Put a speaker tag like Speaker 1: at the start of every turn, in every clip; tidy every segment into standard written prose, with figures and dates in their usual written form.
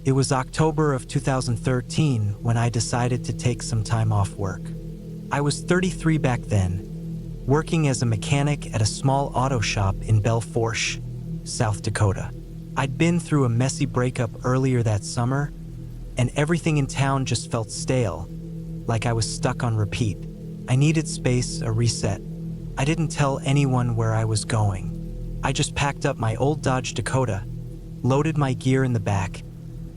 Speaker 1: It was October of 2013 when I decided to take some time off work. I was 33 back then, working as a mechanic at a small auto shop in Belfort, South Dakota. I'd been through a messy breakup earlier that summer, and everything in town just felt stale, like I was stuck on repeat. I needed space, a reset. I didn't tell anyone where I was going. I just packed up my old Dodge Dakota, loaded my gear in the back,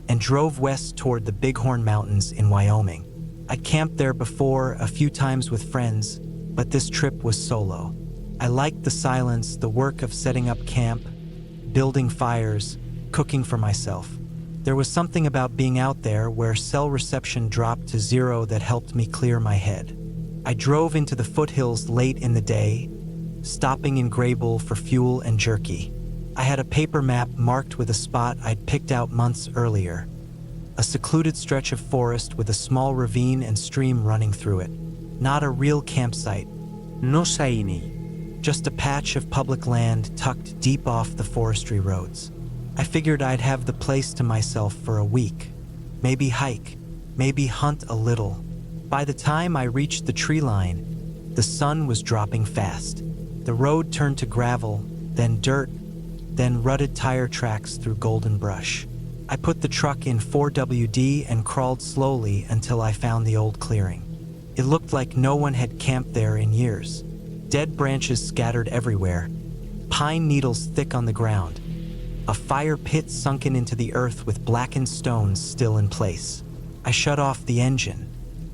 Speaker 1: and drove west toward the Bighorn Mountains in Wyoming. I'd camped there before a few times with friends, but this trip was solo. I liked the silence, the work of setting up camp, building fires, cooking for myself. There was something about being out there where cell reception dropped to zero that helped me clear my head. I drove into the foothills late in the day, stopping in Grable for fuel and jerky. I had a paper map marked with a spot I'd picked out months earlier, a secluded stretch of forest with a small ravine and stream running through it. Not a real campsite.
Speaker 2: No saini.
Speaker 1: Just a patch of public land tucked deep off the forestry roads. I figured I'd have the place to myself for a week. Maybe hike, maybe hunt a little. By the time I reached the tree line, the sun was dropping fast. The road turned to gravel, then dirt, then rutted tire tracks through golden brush. I put the truck in 4WD and crawled slowly until I found the old clearing. It looked like no one had camped there in years. Dead branches scattered everywhere, pine needles thick on the ground, a fire pit sunken into the earth with blackened stones still in place. I shut off the engine.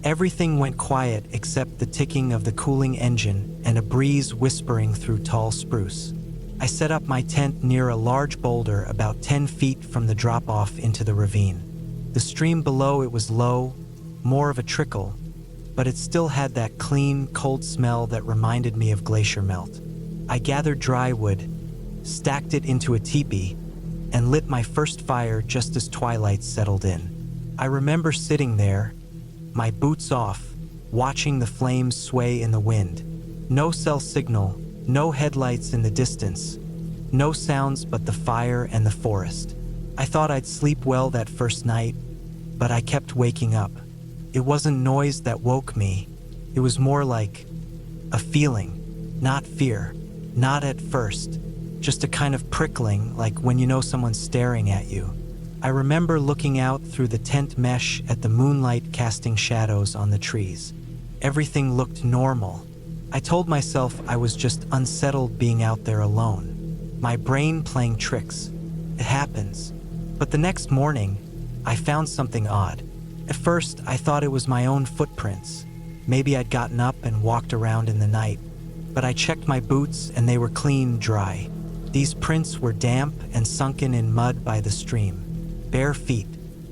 Speaker 1: Everything went quiet except the ticking of the cooling engine and a breeze whispering through tall spruce. I set up my tent near a large boulder about 10 feet from the drop-off into the ravine. The stream below it was low, more of a trickle, but it still had that clean, cold smell that reminded me of glacier melt. I gathered dry wood, stacked it into a teepee, and lit my first fire just as twilight settled in. I remember sitting there, my boots off, watching the flames sway in the wind. No cell signal, no headlights in the distance, no sounds but the fire and the forest. I thought I'd sleep well that first night, but I kept waking up. It wasn't noise that woke me. It was more like a feeling, not fear, not at first, just a kind of prickling, like when you know someone's staring at you. I remember looking out through the tent mesh at the moonlight casting shadows on the trees. Everything looked normal. I told myself I was just unsettled being out there alone. My brain playing tricks. It happens. But the next morning, I found something odd. At first, I thought it was my own footprints. Maybe I'd gotten up and walked around in the night. But I checked my boots and they were clean, dry. These prints were damp and sunken in mud by the stream. Bare feet,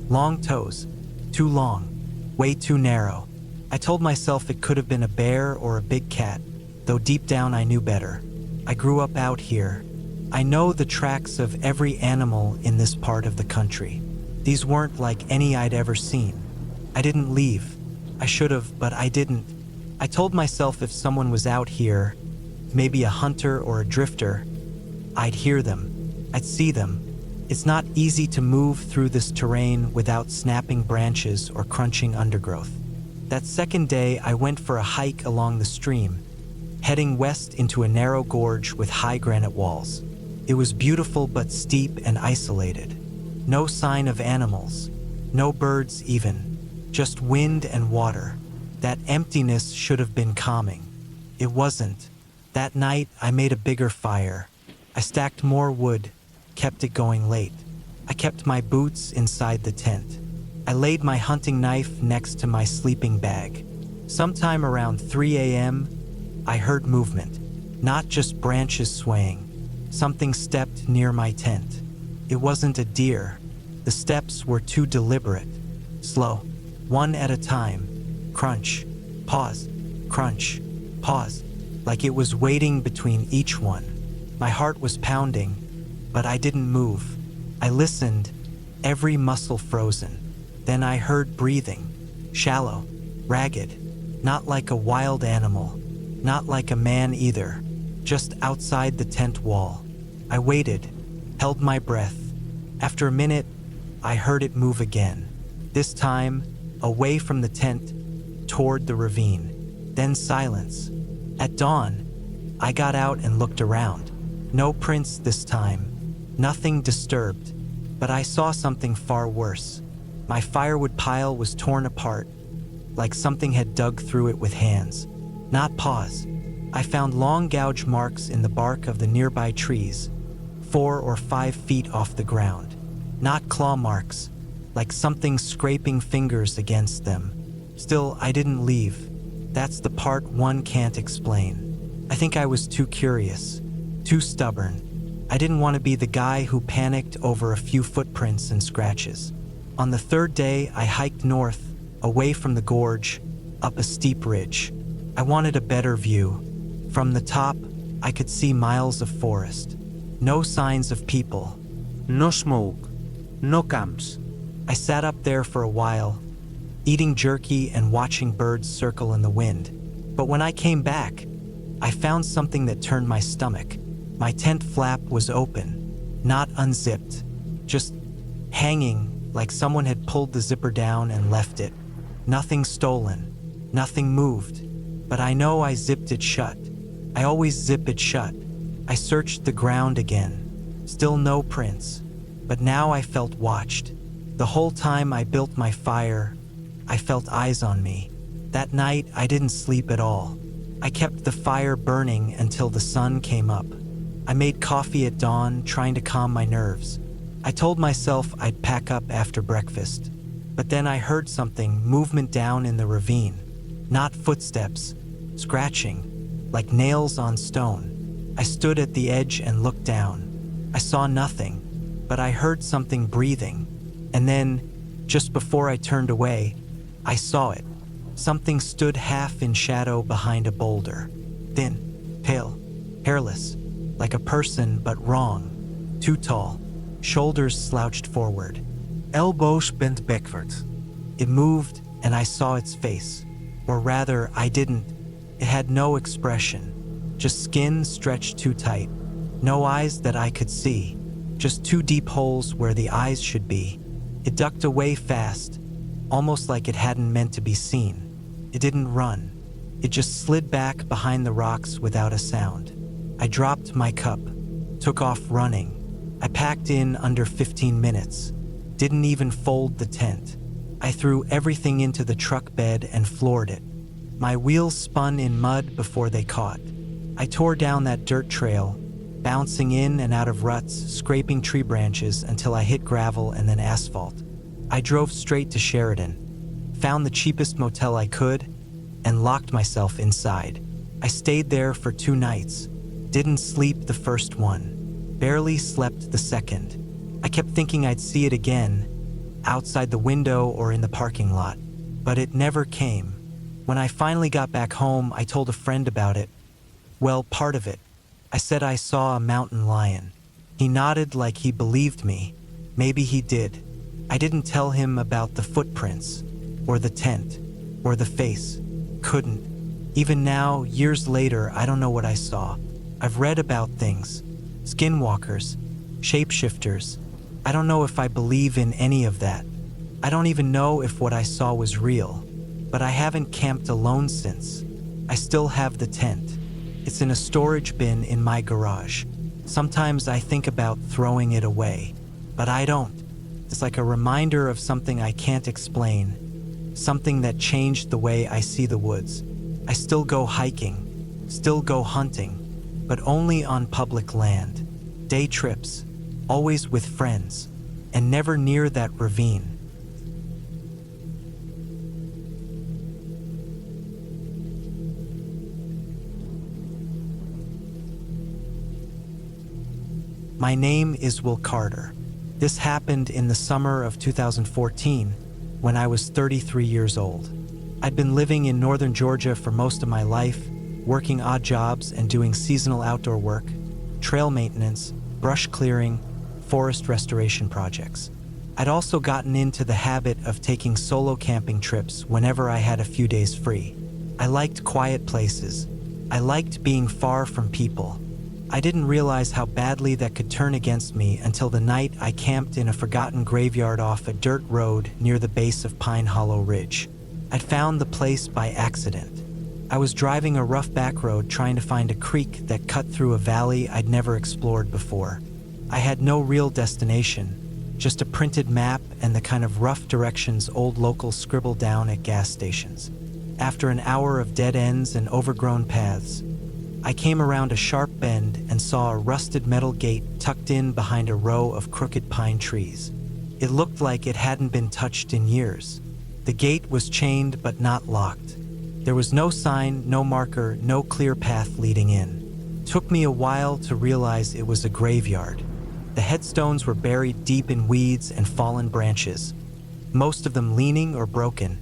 Speaker 1: long toes, too long, way too narrow. I told myself it could have been a bear or a big cat, though deep down I knew better. I grew up out here. I know the tracks of every animal in this part of the country. These weren't like any I'd ever seen. I didn't leave. I should have, but I didn't. I told myself if someone was out here, maybe a hunter or a drifter, I'd hear them. I'd see them. It's not easy to move through this terrain without snapping branches or crunching undergrowth. That second day, I went for a hike along the stream, heading west into a narrow gorge with high granite walls. It was beautiful but steep and isolated. No sign of animals, no birds even, just wind and water. That emptiness should have been calming. It wasn't. That night, I made a bigger fire. I stacked more wood, kept it going late. I kept my boots inside the tent. I laid my hunting knife next to my sleeping bag. Sometime around 3 a.m., I heard movement, not just branches swaying. Something stepped near my tent. It wasn't a deer. The steps were too deliberate, slow, one at a time. Crunch, pause, crunch, pause, like it was waiting between each one. My heart was pounding, but I didn't move. I listened, every muscle frozen. Then I heard breathing, shallow, ragged, not like a wild animal, not like a man either, just outside the tent wall. I waited, held my breath. After a minute, I heard it move again. This time, away from the tent, toward the ravine. Then silence. At dawn, I got out and looked around. No prints this time. Nothing disturbed. But I saw something far worse. My firewood pile was torn apart, like something had dug through it with hands. Not paws. I found long gouge marks in the bark of the nearby trees, 4 or 5 feet off the ground. Not claw marks, like something scraping fingers against them. Still, I didn't leave. That's the part one can't explain. I think I was too curious, too stubborn. I didn't want to be the guy who panicked over a few footprints and scratches. On the 3rd day, I hiked north, away from the gorge, up a steep ridge. I wanted a better view. From the top, I could see miles of forest. No signs of people.
Speaker 2: No smoke. No camps.
Speaker 1: I sat up there for a while, eating jerky and watching birds circle in the wind. But when I came back, I found something that turned my stomach. My tent flap was open, not unzipped, just hanging like someone had pulled the zipper down and left it. Nothing stolen, nothing moved, but I know I zipped it shut. I always zip it shut. I searched the ground again, still no prints, but now I felt watched. The whole time I built my fire, I felt eyes on me. That night, I didn't sleep at all. I kept the fire burning until the sun came up. I made coffee at dawn, trying to calm my nerves. I told myself I'd pack up after breakfast. But then I heard something, movement down in the ravine. Not footsteps, scratching, like nails on stone. I stood at the edge and looked down. I saw nothing, but I heard something breathing. And then, just before I turned away, I saw it. Something stood half in shadow behind a boulder. Thin, pale, hairless, like a person but wrong. Too tall, shoulders slouched forward.
Speaker 2: Elbows bent backward.
Speaker 1: It moved and I saw its face. Or rather, I didn't. It had no expression. Just skin stretched too tight. No eyes that I could see. Just 2 deep holes where the eyes should be. It ducked away fast, almost like it hadn't meant to be seen. It didn't run. It just slid back behind the rocks without a sound. I dropped my cup, took off running. I packed in under 15 minutes. Didn't even fold the tent. I threw everything into the truck bed and floored it. My wheels spun in mud before they caught. I tore down that dirt trail, bouncing in and out of ruts, scraping tree branches until I hit gravel and then asphalt. I drove straight to Sheridan, found the cheapest motel I could, and locked myself inside. I stayed there for 2 nights. Didn't sleep the first one. Barely slept the second. I kept thinking I'd see it again, outside the window or in the parking lot. But it never came. When I finally got back home, I told a friend about it. Well, part of it. I said I saw a mountain lion. He nodded like he believed me. Maybe he did. I didn't tell him about the footprints, or the tent, or the face. Couldn't. Even now, years later, I don't know what I saw. I've read about things. Skinwalkers, shapeshifters. I don't know if I believe in any of that. I don't even know if what I saw was real. But I haven't camped alone since. I still have the tent. It's in a storage bin in my garage. Sometimes I think about throwing it away, but I don't. It's like a reminder of something I can't explain, something that changed the way I see the woods. I still go hiking, still go hunting, but only on public land. Day trips, always with friends, and never near that ravine. My name is Will Carter. This happened in the summer of 2014 when I was 33 years old. I'd been living in northern Georgia for most of my life, working odd jobs and doing seasonal outdoor work, trail maintenance, brush clearing, forest restoration projects. I'd also gotten into the habit of taking solo camping trips whenever I had a few days free. I liked quiet places. I liked being far from people. I didn't realize how badly that could turn against me until the night I camped in a forgotten graveyard off a dirt road near the base of Pine Hollow Ridge. I'd found the place by accident. I was driving a rough back road trying to find a creek that cut through a valley I'd never explored before. I had no real destination, just a printed map and the kind of rough directions old locals scribble down at gas stations. After an hour of dead ends and overgrown paths, I came around a sharp bend and saw a rusted metal gate tucked in behind a row of crooked pine trees. It looked like it hadn't been touched in years. The gate was chained but not locked. There was no sign, no marker, no clear path leading in. It took me a while to realize it was a graveyard. The headstones were buried deep in weeds and fallen branches, most of them leaning or broken.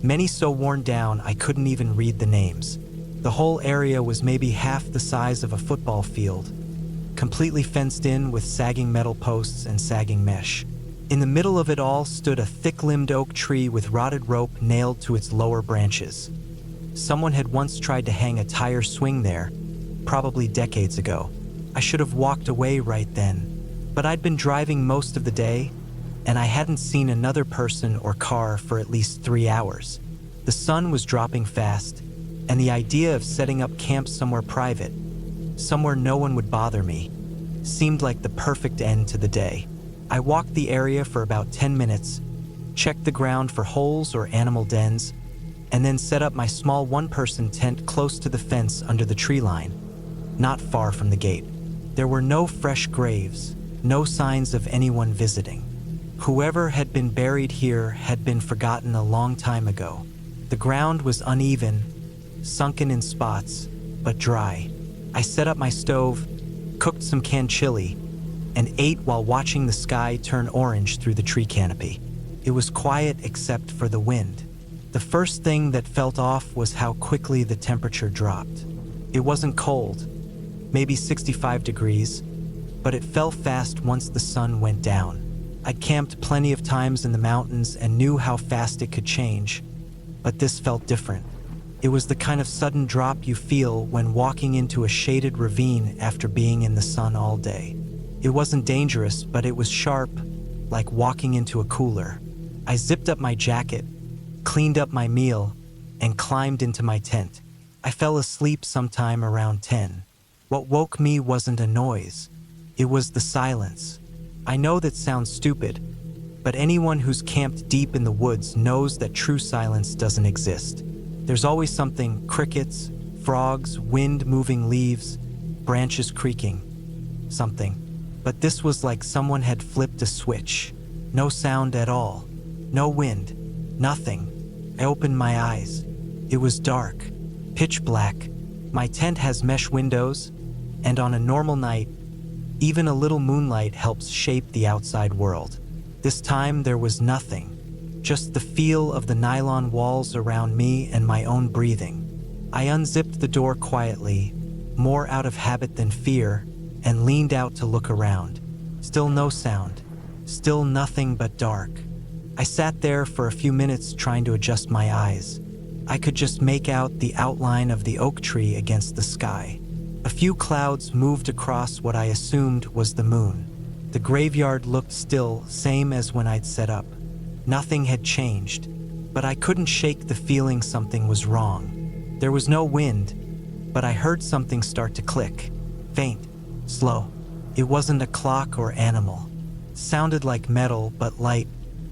Speaker 1: Many so worn down I couldn't even read the names. The whole area was maybe half the size of a football field, completely fenced in with sagging metal posts and sagging mesh. In the middle of it all stood a thick-limbed oak tree with rotted rope nailed to its lower branches. Someone had once tried to hang a tire swing there, probably decades ago. I should have walked away right then, but I'd been driving most of the day, and I hadn't seen another person or car for at least 3 hours. The sun was dropping fast, and the idea of setting up camp somewhere private, somewhere no one would bother me, seemed like the perfect end to the day. I walked the area for about 10 minutes, checked the ground for holes or animal dens, and then set up my small one-person tent close to the fence under the tree line, not far from the gate. There were no fresh graves, no signs of anyone visiting. Whoever had been buried here had been forgotten a long time ago. The ground was uneven, sunken in spots, but dry. I set up my stove, cooked some canned chili, and ate while watching the sky turn orange through the tree canopy. It was quiet except for the wind. The first thing that felt off was how quickly the temperature dropped. It wasn't cold, maybe 65 degrees, but it fell fast once the sun went down. I'd camped plenty of times in the mountains and knew how fast it could change, but this felt different. It was the kind of sudden drop you feel when walking into a shaded ravine after being in the sun all day. It wasn't dangerous, but it was sharp, like walking into a cooler. I zipped up my jacket, cleaned up my meal, and climbed into my tent. I fell asleep sometime around 10. What woke me wasn't a noise. It was the silence. I know that sounds stupid, but anyone who's camped deep in the woods knows that true silence doesn't exist. There's always something: crickets, frogs, wind moving leaves, branches creaking, something. But this was like someone had flipped a switch. No sound at all. No wind. Nothing. I opened my eyes. It was dark. Pitch black. My tent has mesh windows, and on a normal night, even a little moonlight helps shape the outside world. This time there was nothing. Just the feel of the nylon walls around me and my own breathing. I unzipped the door quietly, more out of habit than fear, and leaned out to look around. Still no sound. Still nothing but dark. I sat there for a few minutes trying to adjust my eyes. I could just make out the outline of the oak tree against the sky. A few clouds moved across what I assumed was the moon. The graveyard looked still, same as when I'd set up. Nothing had changed, but I couldn't shake the feeling something was wrong. There was no wind, but I heard something start to click. Faint, slow. It wasn't a clock or animal. It sounded like metal, but light,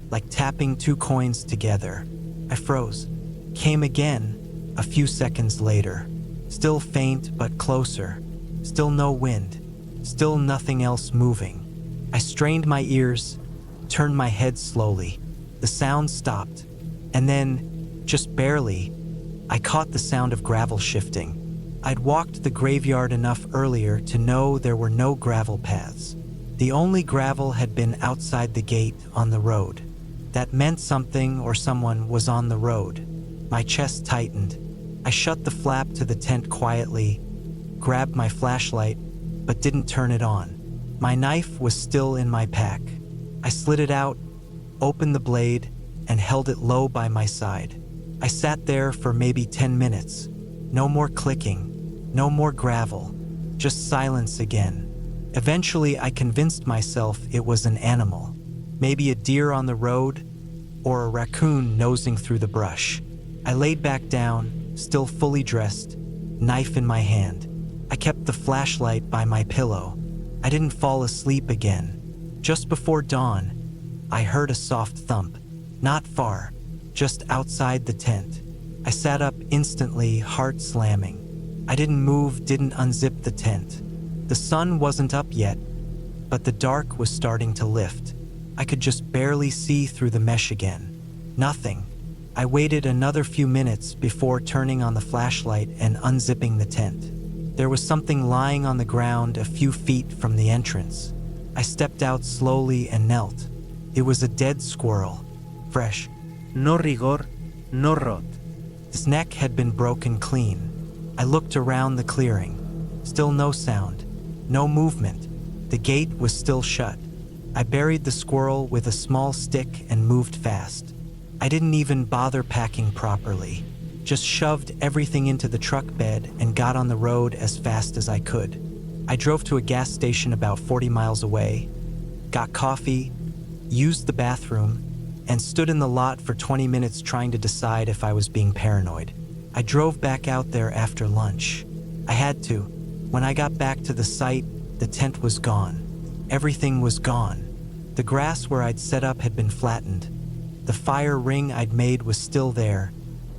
Speaker 1: like tapping two coins together. I froze. Came again, a few seconds later. Still faint, but closer. Still no wind. Still nothing else moving. I strained my ears, turned my head slowly. The sound stopped, and then, just barely, I caught the sound of gravel shifting. I'd walked the graveyard enough earlier to know there were no gravel paths. The only gravel had been outside the gate on the road. That meant something or someone was on the road. My chest tightened. I shut the flap to the tent quietly, grabbed my flashlight, but didn't turn it on. My knife was still in my pack. I slid it out, opened the blade, and held it low by my side. I sat there for maybe 10 minutes. No more clicking, no more gravel, just silence again. Eventually, I convinced myself it was an animal. Maybe a deer on the road, or a raccoon nosing through the brush. I laid back down, still fully dressed, knife in my hand. I kept the flashlight by my pillow. I didn't fall asleep again. Just before dawn, I heard a soft thump. Not far, just outside the tent. I sat up instantly, heart slamming. I didn't move, didn't unzip the tent. The sun wasn't up yet, but the dark was starting to lift. I could just barely see through the mesh again. Nothing. I waited another few minutes before turning on the flashlight and unzipping the tent. There was something lying on the ground a few feet from the entrance. I stepped out slowly and knelt. It was a dead squirrel. Fresh.
Speaker 2: No rigor, no rot.
Speaker 1: His neck had been broken clean. I looked around the clearing. Still no sound. No movement. The gate was still shut. I buried the squirrel with a small stick and moved fast. I didn't even bother packing properly. Just shoved everything into the truck bed and got on the road as fast as I could. I drove to a gas station about 40 miles away, got coffee, used the bathroom, and stood in the lot for 20 minutes trying to decide if I was being paranoid. I drove back out there after lunch. I had to. When I got back to the site, the tent was gone. Everything was gone. The grass where I'd set up had been flattened. The fire ring I'd made was still there,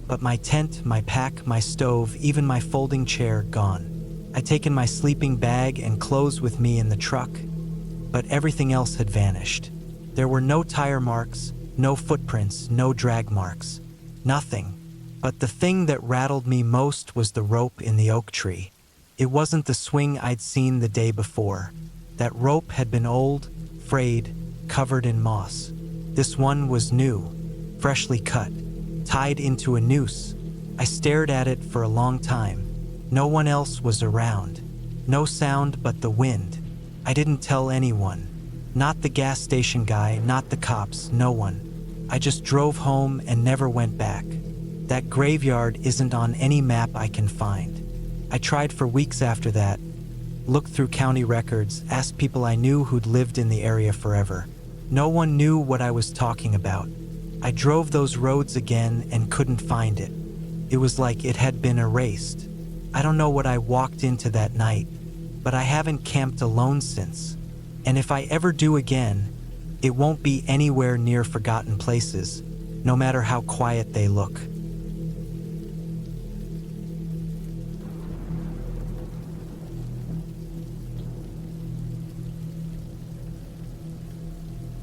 Speaker 1: but my tent, my pack, my stove, even my folding chair, gone. I'd taken my sleeping bag and clothes with me in the truck, but everything else had vanished. There were no tire marks, no footprints, no drag marks. Nothing. But the thing that rattled me most was the rope in the oak tree. It wasn't the swing I'd seen the day before. That rope had been old, frayed, covered in moss. This one was new, freshly cut, tied into a noose. I stared at it for a long time. No one else was around. No sound but the wind. I didn't tell anyone. Not the gas station guy, not the cops, no one. I just drove home and never went back. That graveyard isn't on any map I can find. I tried for weeks after that, looked through county records, asked people I knew who'd lived in the area forever. No one knew what I was talking about. I drove those roads again and couldn't find it. It was like it had been erased. I don't know what I walked into that night, but I haven't camped alone since. And if I ever do again, it won't be anywhere near forgotten places, no matter how quiet they look.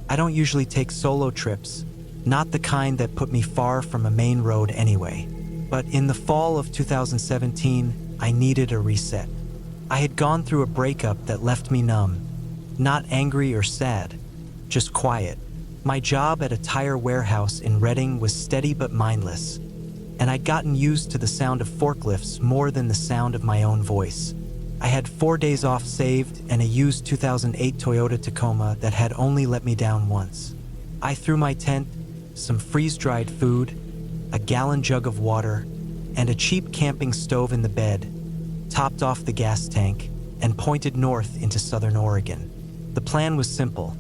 Speaker 1: I don't usually take solo trips, not the kind that put me far from a main road anyway. But in the fall of 2017, I needed a reset. I had gone through a breakup that left me numb, not angry or sad, just quiet. My job at a tire warehouse in Reading was steady but mindless, and I'd gotten used to the sound of forklifts more than the sound of my own voice. I had 4 days off saved and a used 2008 Toyota Tacoma that had only let me down once. I threw my tent, some freeze-dried food, a gallon jug of water, and a cheap camping stove in the bed, topped off the gas tank, and pointed north into southern Oregon. The plan was simple.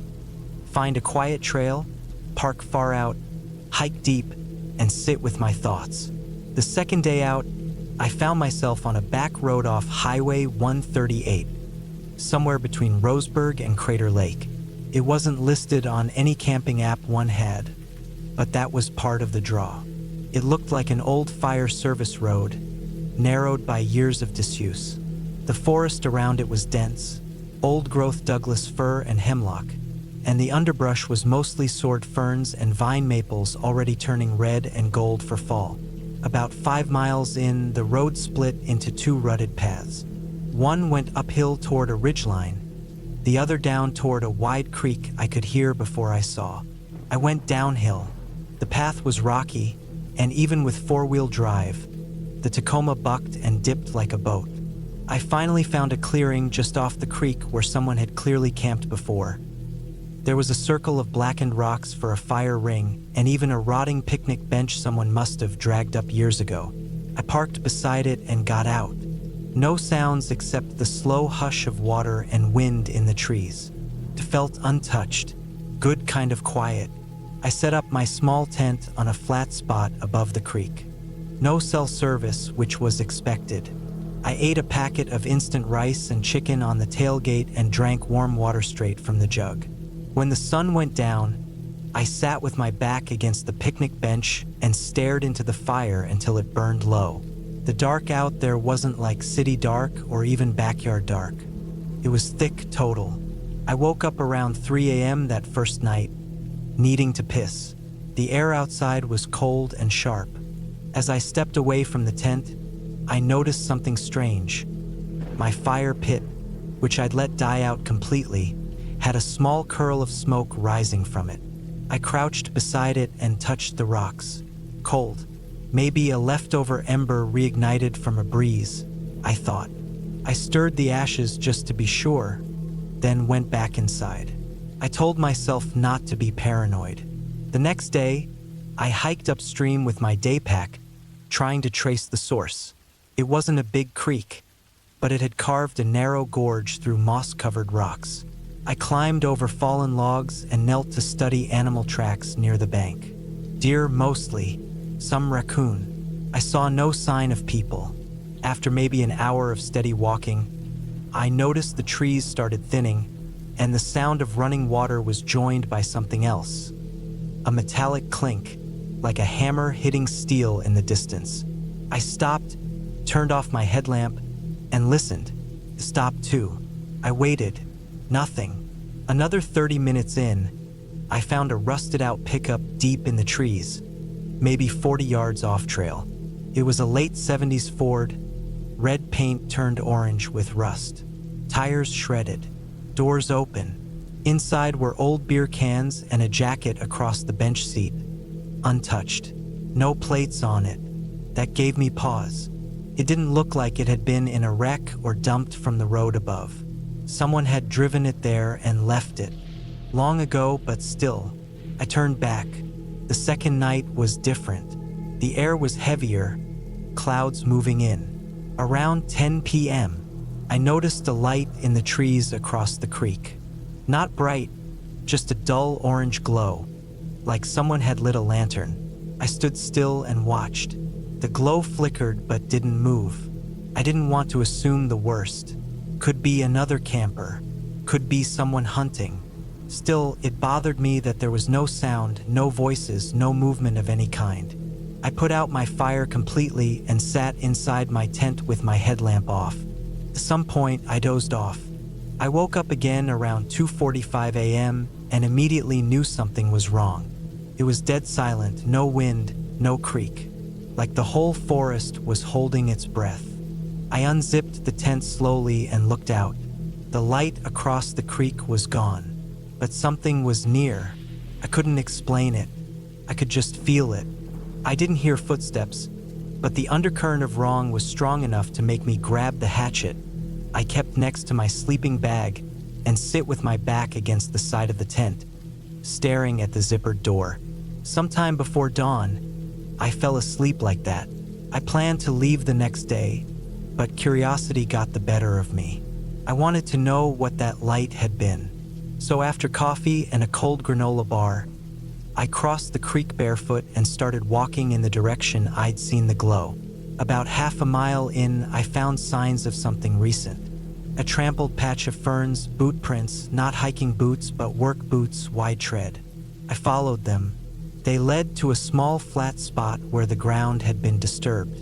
Speaker 1: Find a quiet trail, park far out, hike deep, and sit with my thoughts. The second day out, I found myself on a back road off Highway 138, somewhere between Roseburg and Crater Lake. It wasn't listed on any camping app one had, but that was part of the draw. It looked like an old fire service road, narrowed by years of disuse. The forest around it was dense, old-growth Douglas fir and hemlock, and the underbrush was mostly sword ferns and vine maples already turning red and gold for fall. About 5 miles in, the road split into 2 rutted paths. One went uphill toward a ridgeline, the other down toward a wide creek I could hear before I saw. I went downhill. The path was rocky, and even with 4-wheel drive, the Tacoma bucked and dipped like a boat. I finally found a clearing just off the creek where someone had clearly camped before. There was a circle of blackened rocks for a fire ring, and even a rotting picnic bench someone must have dragged up years ago. I parked beside it and got out. No sounds except the slow hush of water and wind in the trees. It felt untouched, good kind of quiet. I set up my small tent on a flat spot above the creek. No cell service, which was expected. I ate a packet of instant rice and chicken on the tailgate and drank warm water straight from the jug. When the sun went down, I sat with my back against the picnic bench and stared into the fire until it burned low. The dark out there wasn't like city dark or even backyard dark. It was thick total. I woke up around 3 a.m. that first night, needing to piss. The air outside was cold and sharp. As I stepped away from the tent, I noticed something strange. My fire pit, which I'd let die out completely, had a small curl of smoke rising from it. I crouched beside it and touched the rocks. Cold. Maybe a leftover ember reignited from a breeze, I thought. I stirred the ashes just to be sure, then went back inside. I told myself not to be paranoid. The next day, I hiked upstream with my day pack, trying to trace the source. It wasn't a big creek, but it had carved a narrow gorge through moss-covered rocks. I climbed over fallen logs and knelt to study animal tracks near the bank. Deer mostly, some raccoon. I saw no sign of people. After maybe an hour of steady walking, I noticed the trees started thinning, and the sound of running water was joined by something else. A metallic clink, like a hammer hitting steel in the distance. I stopped, turned off my headlamp, and listened. It stopped too. I waited. Nothing. Another 30 minutes in, I found a rusted-out pickup deep in the trees, maybe 40 yards off trail. It was a late 70s Ford, red paint turned orange with rust. Tires shredded. Doors open. Inside were old beer cans and a jacket across the bench seat. Untouched. No plates on it. That gave me pause. It didn't look like it had been in a wreck or dumped from the road above. Someone had driven it there and left it. Long ago, but still. I turned back. The second night was different. The air was heavier, clouds moving in. Around 10 p.m., I noticed a light in the trees across the creek. Not bright, just a dull orange glow, like someone had lit a lantern. I stood still and watched. The glow flickered but didn't move. I didn't want to assume the worst. Could be another camper. Could be someone hunting. Still, it bothered me that there was no sound, no voices, no movement of any kind. I put out my fire completely and sat inside my tent with my headlamp off. At some point, I dozed off. I woke up again around 2:45 a.m. and immediately knew something was wrong. It was dead silent, no wind, no creek. Like the whole forest was holding its breath. I unzipped the tent slowly and looked out. The light across the creek was gone, but something was near. I couldn't explain it. I could just feel it. I didn't hear footsteps, but the undercurrent of wrong was strong enough to make me grab the hatchet I kept next to my sleeping bag and sit with my back against the side of the tent, staring at the zippered door. Sometime before dawn, I fell asleep like that. I planned to leave the next day, but curiosity got the better of me. I wanted to know what that light had been. So after coffee and a cold granola bar, I crossed the creek barefoot and started walking in the direction I'd seen the glow. About half a mile in, I found signs of something recent. A trampled patch of ferns, boot prints, not hiking boots but work boots, wide tread. I followed them. They led to a small flat spot where the ground had been disturbed.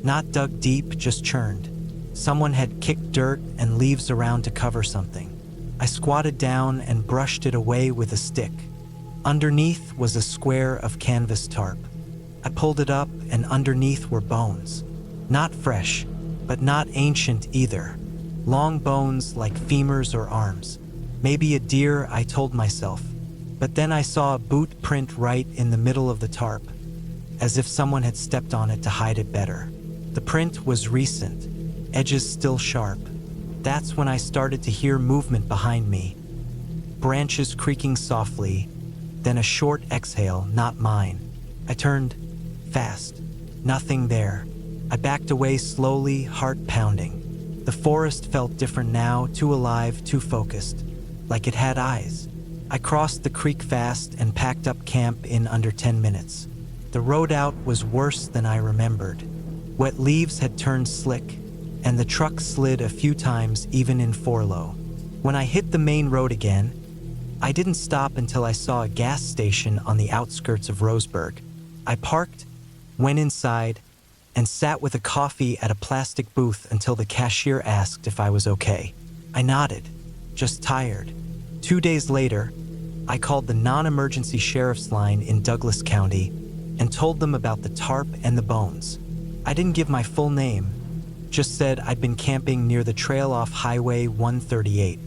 Speaker 1: Not dug deep, just churned. Someone had kicked dirt and leaves around to cover something. I squatted down and brushed it away with a stick. Underneath was a square of canvas tarp. I pulled it up, and underneath were bones. Not fresh, but not ancient either. Long bones like femurs or arms. Maybe a deer, I told myself. But then I saw a boot print right in the middle of the tarp, as if someone had stepped on it to hide it better. The print was recent, edges still sharp. That's when I started to hear movement behind me. Branches creaking softly, then a short exhale, not mine. I turned fast. Nothing there. I backed away slowly, heart pounding. The forest felt different now, too alive, too focused, like it had eyes. I crossed the creek fast and packed up camp in under 10 minutes. The road out was worse than I remembered. Wet leaves had turned slick, and the truck slid a few times even in 4-low. When I hit the main road again, I didn't stop until I saw a gas station on the outskirts of Roseburg. I parked, went inside, and sat with a coffee at a plastic booth until the cashier asked if I was okay. I nodded, just tired. 2 days later, I called the non-emergency sheriff's line in Douglas County and told them about the tarp and the bones. I didn't give my full name, just said I'd been camping near the trail off Highway 138.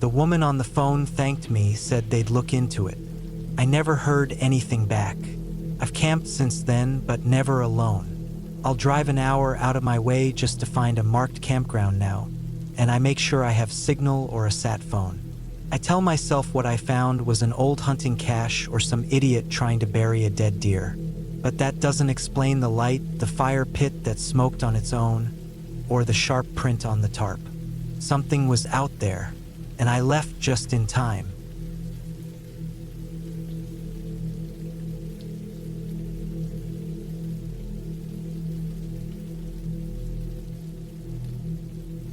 Speaker 1: The woman on the phone thanked me, said they'd look into it. I never heard anything back. I've camped since then, but never alone. I'll drive an hour out of my way just to find a marked campground now, and I make sure I have signal or a sat phone. I tell myself what I found was an old hunting cache or some idiot trying to bury a dead deer. But that doesn't explain the light, the fire pit that smoked on its own, or the sharp print on the tarp. Something was out there, and I left just in time.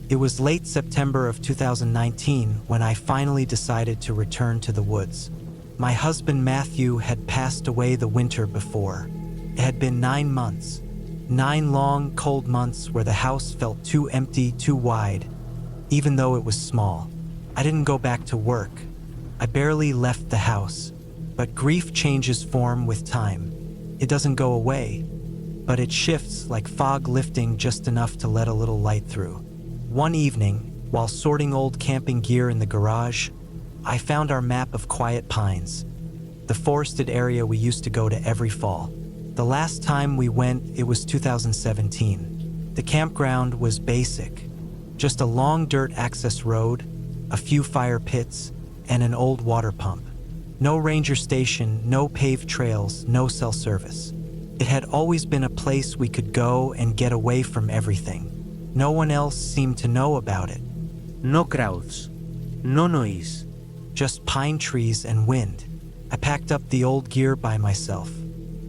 Speaker 1: It was late September of 2019 when I finally decided to return to the woods. My husband Matthew had passed away the winter before. It had been 9 months. 9 long, cold months where the house felt too empty, too wide, even though it was small. I didn't go back to work. I barely left the house. But grief changes form with time. It doesn't go away, but it shifts like fog lifting just enough to let a little light through. One evening, while sorting old camping gear in the garage, I found our map of Quiet Pines, the forested area we used to go to every fall. The last time we went, it was 2017. The campground was basic, just a long dirt access road, a few fire pits, and an old water pump. No ranger station, no paved trails, no cell service. It had always been a place we could go and get away from everything. No one else seemed to know about it.
Speaker 2: No crowds, no noise.
Speaker 1: Just pine trees and wind. I packed up the old gear by myself.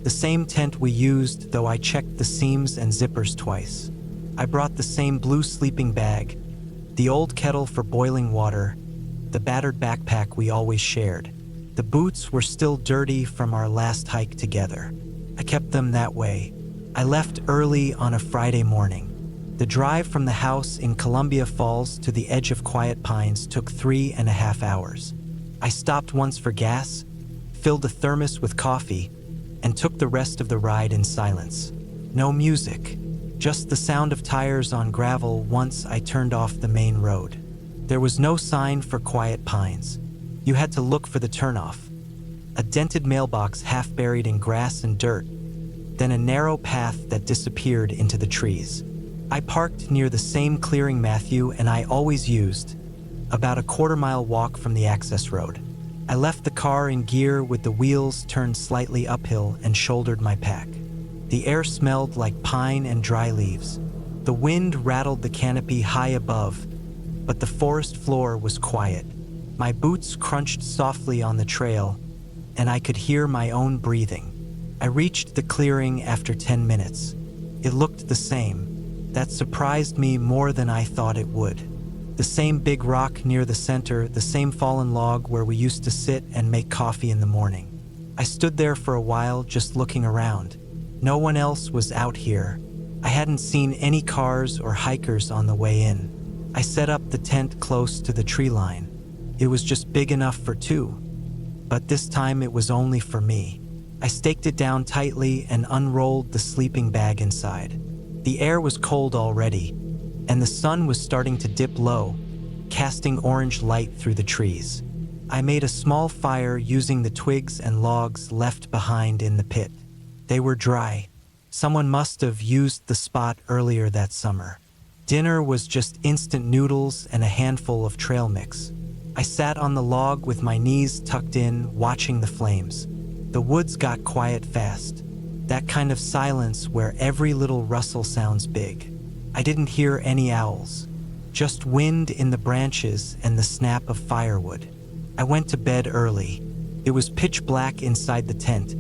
Speaker 1: The same tent we used, though I checked the seams and zippers twice. I brought the same blue sleeping bag, the old kettle for boiling water, the battered backpack we always shared. The boots were still dirty from our last hike together. I kept them that way. I left early on a Friday morning. The drive from the house in Columbia Falls to the edge of Quiet Pines took 3.5 hours. I stopped once for gas, filled a thermos with coffee, and took the rest of the ride in silence. No music, just the sound of tires on gravel once I turned off the main road. There was no sign for Quiet Pines. You had to look for the turnoff. A dented mailbox half buried in grass and dirt, then a narrow path that disappeared into the trees. I parked near the same clearing Matthew and I always used, about a quarter-mile walk from the access road. I left the car in gear with the wheels turned slightly uphill and shouldered my pack. The air smelled like pine and dry leaves. The wind rattled the canopy high above, but the forest floor was quiet. My boots crunched softly on the trail, and I could hear my own breathing. I reached the clearing after 10 minutes. It looked the same. That surprised me more than I thought it would. The same big rock near the center, the same fallen log where we used to sit and make coffee in the morning. I stood there for a while just looking around. No one else was out here. I hadn't seen any cars or hikers on the way in. I set up the tent close to the tree line. It was just big enough for 2, but this time it was only for me. I staked it down tightly and unrolled the sleeping bag inside. The air was cold already, and the sun was starting to dip low, casting orange light through the trees. I made a small fire using the twigs and logs left behind in the pit. They were dry. Someone must have used the spot earlier that summer. Dinner was just instant noodles and a handful of trail mix. I sat on the log with my knees tucked in, watching the flames. The woods got quiet fast. That kind of silence where every little rustle sounds big. I didn't hear any owls. just wind in the branches and the snap of firewood. I went to bed early. It was pitch black inside the tent,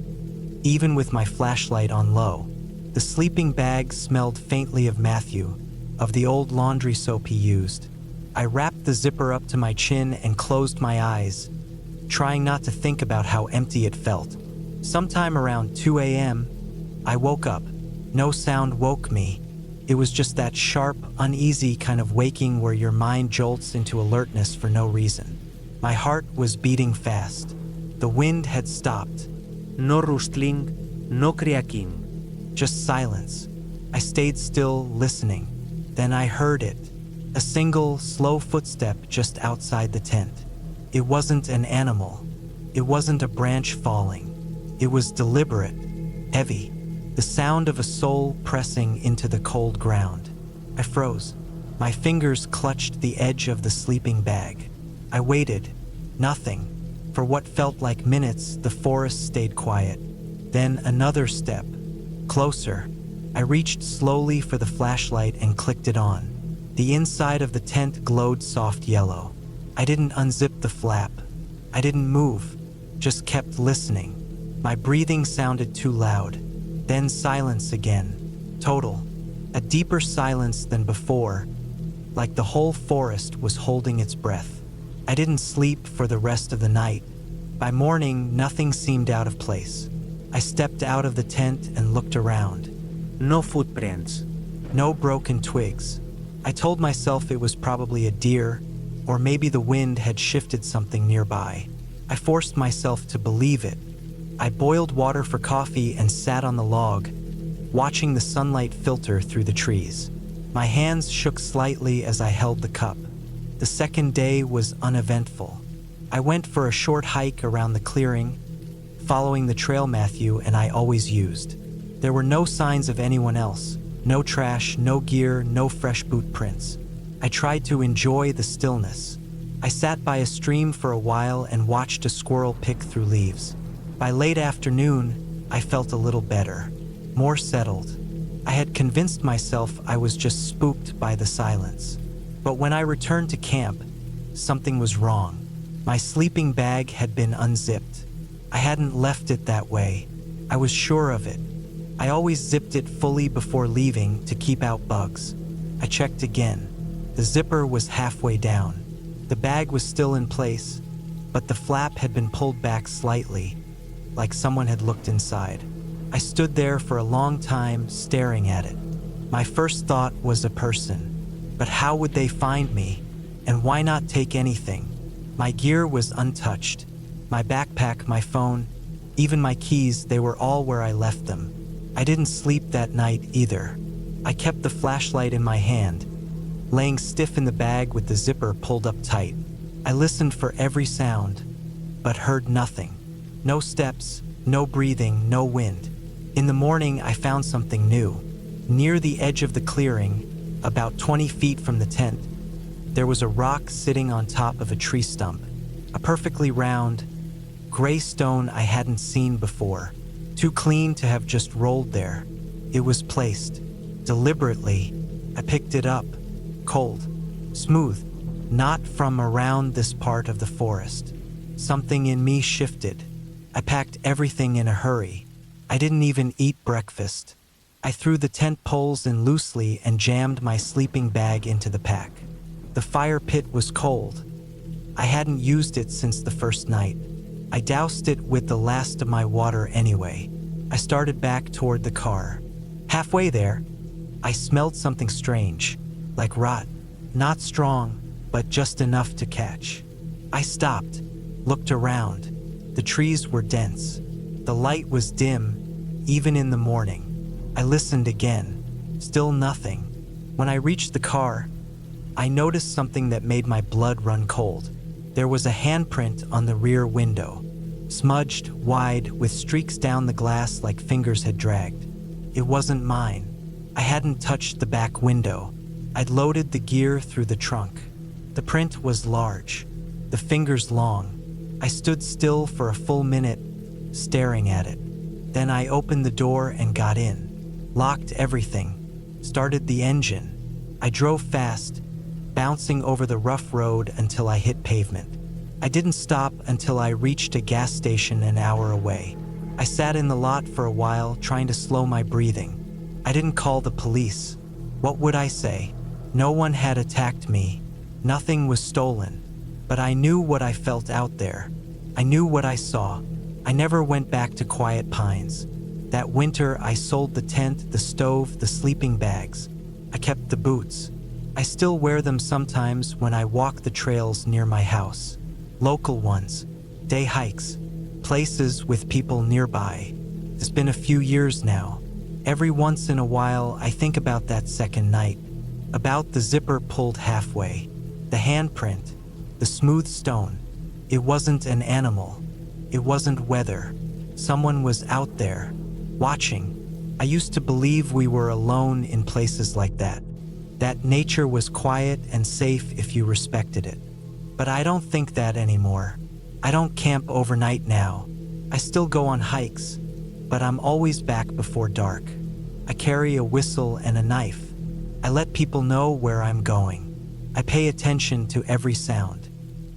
Speaker 1: even with my flashlight on low. The sleeping bag smelled faintly of Matthew, of the old laundry soap he used. I wrapped the zipper up to my chin and closed my eyes, trying not to think about how empty it felt. Sometime around 2 a.m., I woke up. No sound woke me. It was just that sharp, uneasy kind of waking where your mind jolts into alertness for no reason. My heart was beating fast. The wind had stopped.
Speaker 2: No rustling, no creaking.
Speaker 1: Just silence. I stayed still, listening. Then I heard it. A single, slow footstep just outside the tent. It wasn't an animal. It wasn't a branch falling. It was deliberate, heavy. The sound of a soul pressing into the cold ground. I froze. My fingers clutched the edge of the sleeping bag. I waited. Nothing. For what felt like minutes, the forest stayed quiet. Then another step. Closer. I reached slowly for the flashlight and clicked it on. The inside of the tent glowed soft yellow. I didn't unzip the flap. I didn't move. Just kept listening. My breathing sounded too loud. Then silence again. Total. A deeper silence than before, like the whole forest was holding its breath. I didn't sleep for the rest of the night. By morning, nothing seemed out of place. I stepped out of the tent and looked around.
Speaker 2: No footprints.
Speaker 1: No broken twigs. I told myself it was probably a deer, or maybe the wind had shifted something nearby. I forced myself to believe it. I boiled water for coffee and sat on the log, watching the sunlight filter through the trees. My hands shook slightly as I held the cup. The second day was uneventful. I went for a short hike around the clearing, following the trail Matthew and I always used. There were no signs of anyone else. No trash, no gear, no fresh boot prints. I tried to enjoy the stillness. I sat by a stream for a while and watched a squirrel pick through leaves. By late afternoon, I felt a little better, more settled. I had convinced myself I was just spooked by the silence. But when I returned to camp, something was wrong. My sleeping bag had been unzipped. I hadn't left it that way. I was sure of it. I always zipped it fully before leaving to keep out bugs. I checked again. The zipper was halfway down. The bag was still in place, but the flap had been pulled back slightly, like someone had looked inside. I stood there for a long time, staring at it. My first thought was a person. But how would they find me? And why not take anything? My gear was untouched. My backpack, my phone, even my keys, they were all where I left them. I didn't sleep that night either. I kept the flashlight in my hand, laying stiff in the bag with the zipper pulled up tight. I listened for every sound, but heard nothing. No steps, no breathing, no wind. In the morning, I found something new. Near the edge of the clearing, about 20 feet from the tent, there was a rock sitting on top of a tree stump. A perfectly round, gray stone I hadn't seen before. Too clean to have just rolled there. It was placed. Deliberately, I picked it up. Cold. Smooth. Not from around this part of the forest. Something in me shifted. I packed everything in a hurry. I didn't even eat breakfast. I threw the tent poles in loosely and jammed my sleeping bag into the pack. The fire pit was cold. I hadn't used it since the first night. I doused it with the last of my water anyway. I started back toward the car. Halfway there, I smelled something strange, like rot. Not strong, but just enough to catch. I stopped, looked around. The trees were dense. The light was dim, even in the morning. I listened again. Still nothing. When I reached the car, I noticed something that made my blood run cold. There was a handprint on the rear window, smudged, wide, with streaks down the glass like fingers had dragged. It wasn't mine. I hadn't touched the back window. I'd loaded the gear through the trunk. The print was large, the fingers long. I stood still for a full minute, staring at it. Then I opened the door and got in, locked everything, started the engine. I drove fast, bouncing over the rough road until I hit pavement. I didn't stop until I reached a gas station an hour away. I sat in the lot for a while, trying to slow my breathing. I didn't call the police. What would I say? No one had attacked me. Nothing was stolen. But I knew what I felt out there. I knew what I saw. I never went back to Quiet Pines. That winter, I sold the tent, the stove, the sleeping bags. I kept the boots. I still wear them sometimes when I walk the trails near my house. Local ones, day hikes, places with people nearby. It's been a few years now. Every once in a while, I think about that second night, about the zipper pulled halfway, the handprint, the smooth stone. It wasn't an animal. It wasn't weather. Someone was out there, watching. I used to believe we were alone in places like that nature was quiet and safe if you respected it. But I don't think that anymore. I don't camp overnight now. I still go on hikes, but I'm always back before dark. I carry a whistle and a knife. I let people know where I'm going. I pay attention to every sound,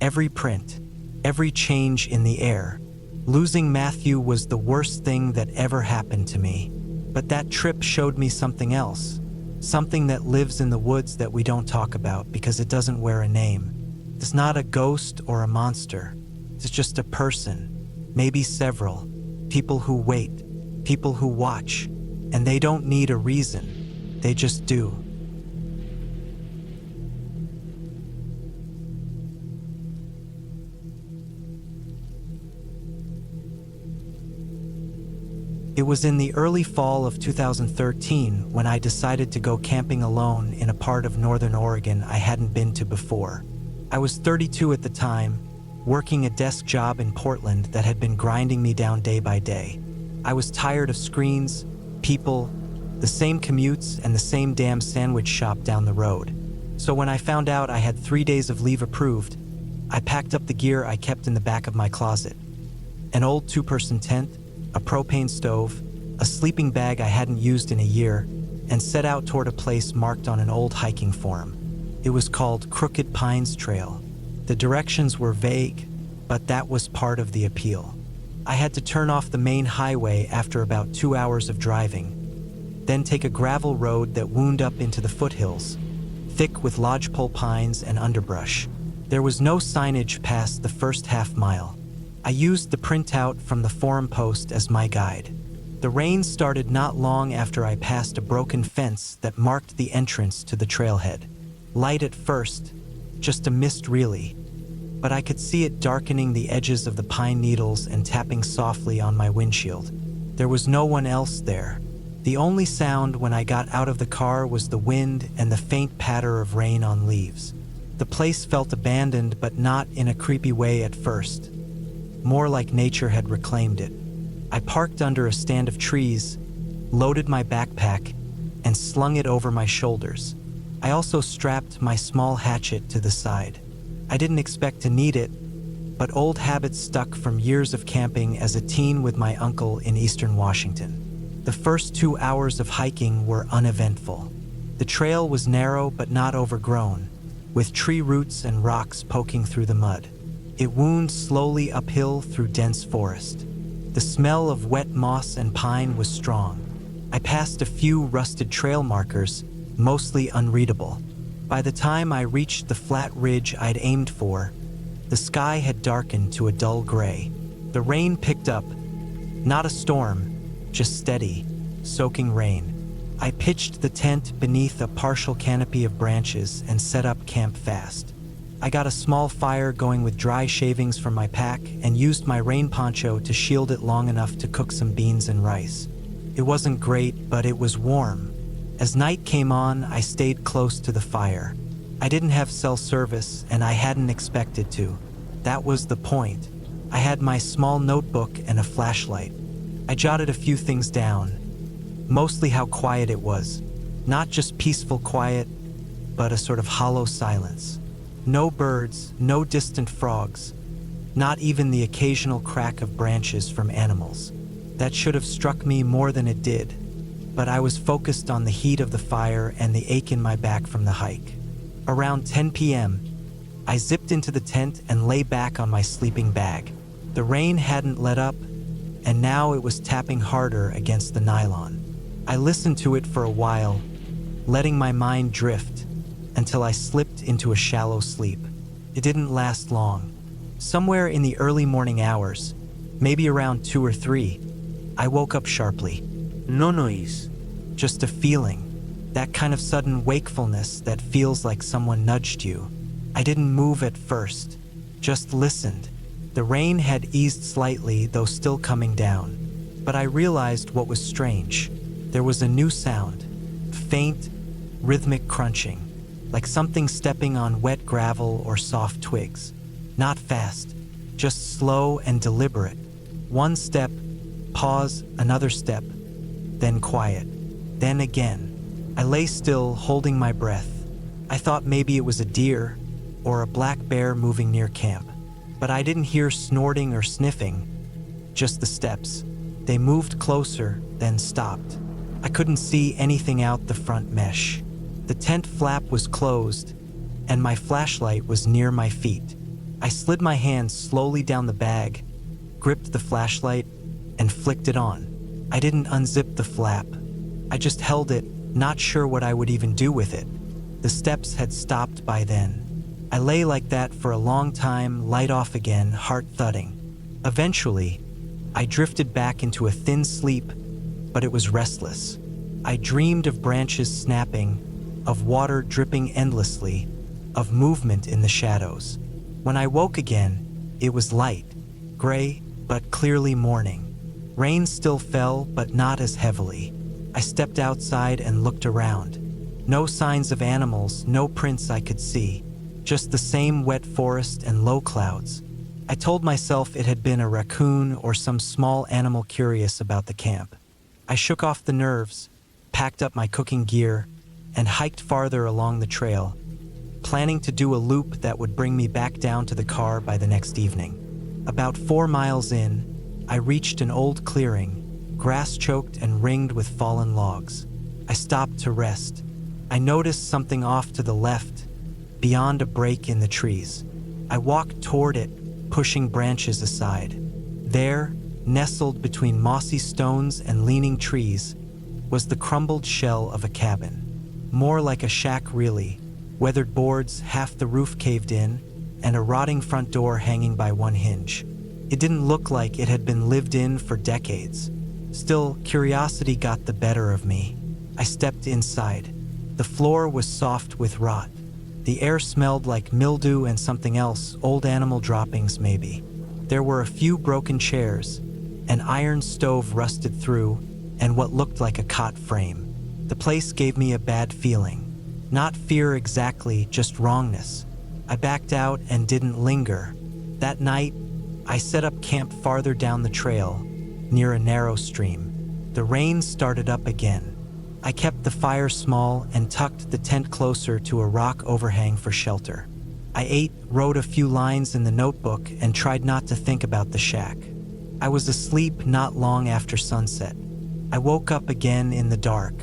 Speaker 1: every print, every change in the air. Losing Matthew was the worst thing that ever happened to me. But that trip showed me something else. Something that lives in the woods that we don't talk about because it doesn't wear a name. It's not a ghost or a monster. It's just a person, maybe several. People who wait, people who watch. And they don't need a reason. They just do. It was in the early fall of 2013 when I decided to go camping alone in a part of northern Oregon I hadn't been to before. I was 32 at the time, working a desk job in Portland that had been grinding me down day by day. I was tired of screens, people, the same commutes, and the same damn sandwich shop down the road. So when I found out I had 3 days of leave approved, I packed up the gear I kept in the back of my closet. An old 2-person tent, a propane stove, a sleeping bag I hadn't used in a year, and set out toward a place marked on an old hiking form. It was called Crooked Pines Trail. The directions were vague, but that was part of the appeal. I had to turn off the main highway after about 2 hours of driving, then take a gravel road that wound up into the foothills, thick with lodgepole pines and underbrush. There was no signage past the first half mile. I used the printout from the forum post as my guide. The rain started not long after I passed a broken fence that marked the entrance to the trailhead. Light at first, just a mist really, but I could see it darkening the edges of the pine needles and tapping softly on my windshield. There was no one else there. The only sound when I got out of the car was the wind and the faint patter of rain on leaves. The place felt abandoned, but not in a creepy way at first. More like nature had reclaimed it. I parked under a stand of trees, loaded my backpack, and slung it over my shoulders. I also strapped my small hatchet to the side. I didn't expect to need it, but old habits stuck from years of camping as a teen with my uncle in eastern Washington. The first 2 hours of hiking were uneventful. The trail was narrow but not overgrown, with tree roots and rocks poking through the mud. It wound slowly uphill through dense forest. The smell of wet moss and pine was strong. I passed a few rusted trail markers, mostly unreadable. By the time I reached the flat ridge I'd aimed for, the sky had darkened to a dull gray. The rain picked up. Not a storm, just steady, soaking rain. I pitched the tent beneath a partial canopy of branches and set up camp fast. I got a small fire going with dry shavings from my pack and used my rain poncho to shield it long enough to cook some beans and rice. It wasn't great, but it was warm. As night came on, I stayed close to the fire. I didn't have cell service, and I hadn't expected to. That was the point. I had my small notebook and a flashlight. I jotted a few things down, mostly how quiet it was. Not just peaceful quiet, but a sort of hollow silence. No birds, no distant frogs, not even the occasional crack of branches from animals. That should have struck me more than it did, but I was focused on the heat of the fire and the ache in my back from the hike. Around 10 p.m., I zipped into the tent and lay back on my sleeping bag. The rain hadn't let up, and now it was tapping harder against the nylon. I listened to it for a while, letting my mind drift until I slipped into a shallow sleep. It didn't last long. Somewhere in the early morning hours, maybe around 2 or 3, I woke up sharply.
Speaker 2: No noise.
Speaker 1: Just a feeling, that kind of sudden wakefulness that feels like someone nudged you. I didn't move at first, just listened. The rain had eased slightly, though still coming down. But I realized what was strange. There was a new sound, faint, rhythmic crunching, like something stepping on wet gravel or soft twigs. Not fast, just slow and deliberate. One step, pause, another step, then quiet, then again. I lay still, holding my breath. I thought maybe it was a deer or a black bear moving near camp, but I didn't hear snorting or sniffing, just the steps. They moved closer, then stopped. I couldn't see anything out the front mesh. The tent flap was closed, and my flashlight was near my feet. I slid my hand slowly down the bag, gripped the flashlight, and flicked it on. I didn't unzip the flap. I just held it, not sure what I would even do with it. The steps had stopped by then. I lay like that for a long time, light off again, heart thudding. Eventually, I drifted back into a thin sleep, but it was restless. I dreamed of branches snapping, of water dripping endlessly, of movement in the shadows. When I woke again, it was light, gray, but clearly morning. Rain still fell, but not as heavily. I stepped outside and looked around. No signs of animals, no prints I could see. Just the same wet forest and low clouds. I told myself it had been a raccoon or some small animal curious about the camp. I shook off the nerves, packed up my cooking gear, and hiked farther along the trail, planning to do a loop that would bring me back down to the car by the next evening. About 4 miles in, I reached an old clearing, grass-choked and ringed with fallen logs. I stopped to rest. I noticed something off to the left, beyond a break in the trees. I walked toward it, pushing branches aside. There, nestled between mossy stones and leaning trees, was the crumbled shell of a cabin. More like a shack really, weathered boards, half the roof caved in, and a rotting front door hanging by one hinge. It didn't look like it had been lived in for decades. Still, curiosity got the better of me. I stepped inside. The floor was soft with rot. The air smelled like mildew and something else, old animal droppings maybe. There were a few broken chairs, an iron stove rusted through, and what looked like a cot frame. The place gave me a bad feeling. Not fear exactly, just wrongness. I backed out and didn't linger. That night, I set up camp farther down the trail, near a narrow stream. The rain started up again. I kept the fire small and tucked the tent closer to a rock overhang for shelter. I ate, wrote a few lines in the notebook, and tried not to think about the shack. I was asleep not long after sunset. I woke up again in the dark.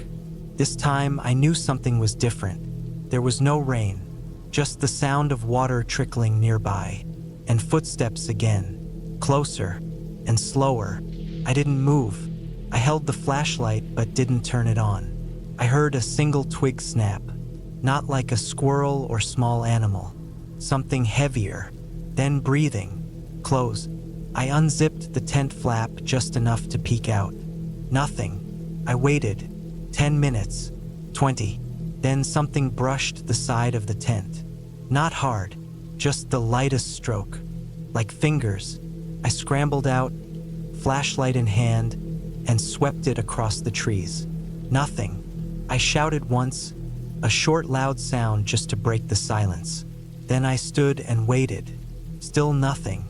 Speaker 1: This time, I knew something was different. There was no rain, just the sound of water trickling nearby, and footsteps again, closer and slower. I didn't move. I held the flashlight but didn't turn it on. I heard a single twig snap, not like a squirrel or small animal. Something heavier, then breathing, close. I unzipped the tent flap just enough to peek out. Nothing. I waited. 10 minutes, 20. Then something brushed the side of the tent. Not hard, just the lightest stroke, like fingers. I scrambled out, flashlight in hand, and swept it across the trees. Nothing. I shouted once, a short loud sound just to break the silence. Then I stood and waited. Still nothing.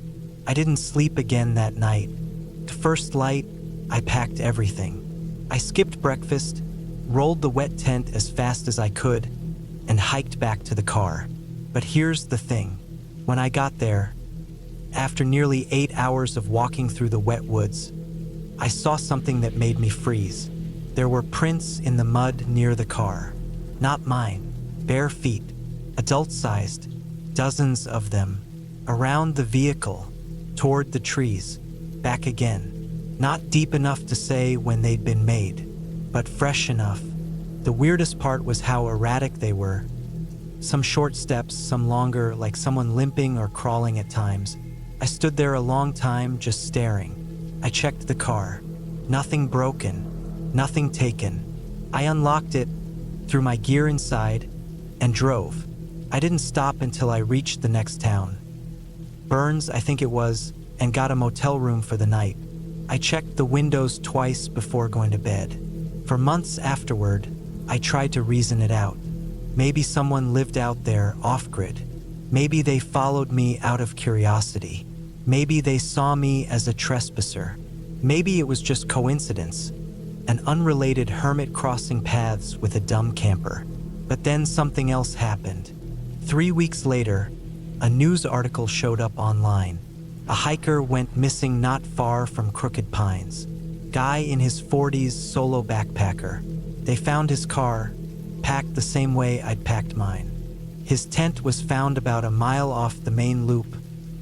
Speaker 1: I didn't sleep again that night. To first light, I packed everything. I skipped breakfast, rolled the wet tent as fast as I could, and hiked back to the car. But here's the thing. When I got there, after nearly 8 hours of walking through the wet woods, I saw something that made me freeze. There were prints in the mud near the car. Not mine. Bare feet. adult-sized, dozens of them, around the vehicle, toward the trees, back again. Not deep enough to say when they'd been made, but fresh enough. The weirdest part was how erratic they were. Some short steps, some longer, like someone limping or crawling at times. I stood there a long time, just staring. I checked the car. Nothing broken, nothing taken. I unlocked it, threw my gear inside, and drove. I didn't stop until I reached the next town. Burns, I think it was, and got a motel room for the night. I checked the windows twice before going to bed. For months afterward, I tried to reason it out. Maybe someone lived out there off-grid. Maybe they followed me out of curiosity. Maybe they saw me as a trespasser. Maybe it was just coincidence, an unrelated hermit crossing paths with a dumb camper. But then something else happened. 3 weeks later, a news article showed up online. A hiker went missing not far from Crooked Pines. Guy in his 40s, solo backpacker. They found his car, packed the same way I'd packed mine. His tent was found about a mile off the main loop,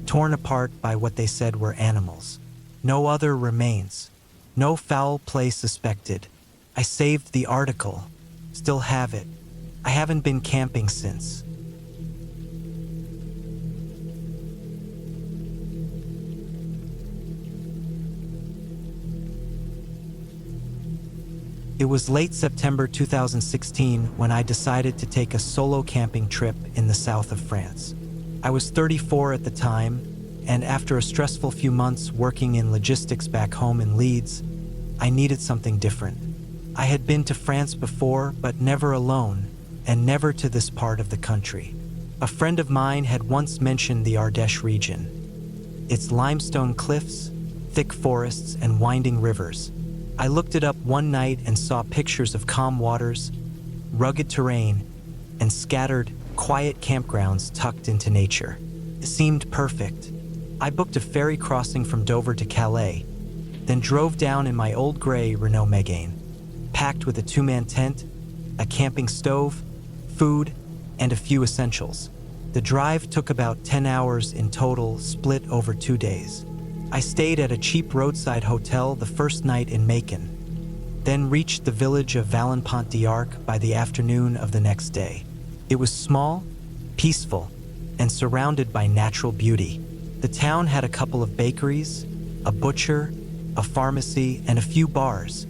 Speaker 1: torn apart by what they said were animals. No other remains. No foul play suspected. I saved the article. Still have it. I haven't been camping since. It was late September 2016 when I decided to take a solo camping trip in the south of France. I was 34 at the time, and after a stressful few months working in logistics back home in Leeds, I needed something different. I had been to France before, but never alone, and never to this part of the country. A friend of mine had once mentioned the Ardèche region. Its limestone cliffs, thick forests, and winding rivers. I looked it up one night and saw pictures of calm waters, rugged terrain, and scattered, quiet campgrounds tucked into nature. It seemed perfect. I booked a ferry crossing from Dover to Calais, then drove down in my old gray Renault Megane, packed with a 2-man tent, a camping stove, food, and a few essentials. The drive took about 10 hours in total, split over 2 days. I stayed at a cheap roadside hotel the first night in Macon, then reached the village of Valenpont-d'Arc by the afternoon of the next day. It was small, peaceful, and surrounded by natural beauty. The town had a couple of bakeries, a butcher, a pharmacy, and a few bars,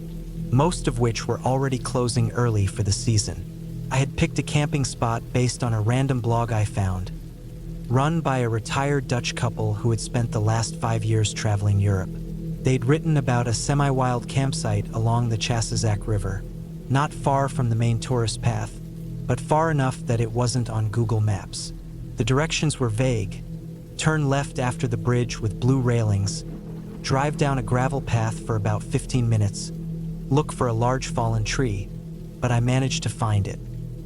Speaker 1: most of which were already closing early for the season. I had picked a camping spot based on a random blog I found, run by a retired Dutch couple who had spent the last 5 years traveling Europe. They'd written about a semi-wild campsite along the Chassezac River, not far from the main tourist path, but far enough that it wasn't on Google Maps. The directions were vague. Turn left after the bridge with blue railings, drive down a gravel path for about 15 minutes, look for a large fallen tree, but I managed to find it.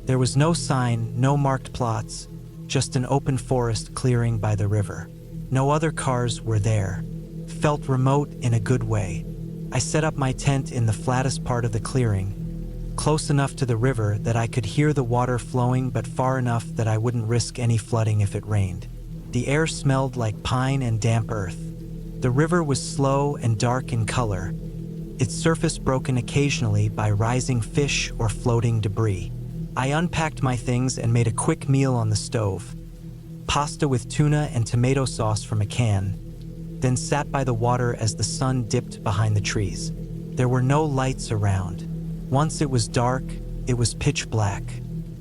Speaker 1: There was no sign, no marked plots, just an open forest clearing by the river. No other cars were there. Felt remote in a good way. I set up my tent in the flattest part of the clearing, close enough to the river that I could hear the water flowing, but far enough that I wouldn't risk any flooding if it rained. The air smelled like pine and damp earth. The river was slow and dark in color, its surface broken occasionally by rising fish or floating debris. I unpacked my things and made a quick meal on the stove. Pasta with tuna and tomato sauce from a can, then sat by the water as the sun dipped behind the trees. There were no lights around. Once it was dark, it was pitch black.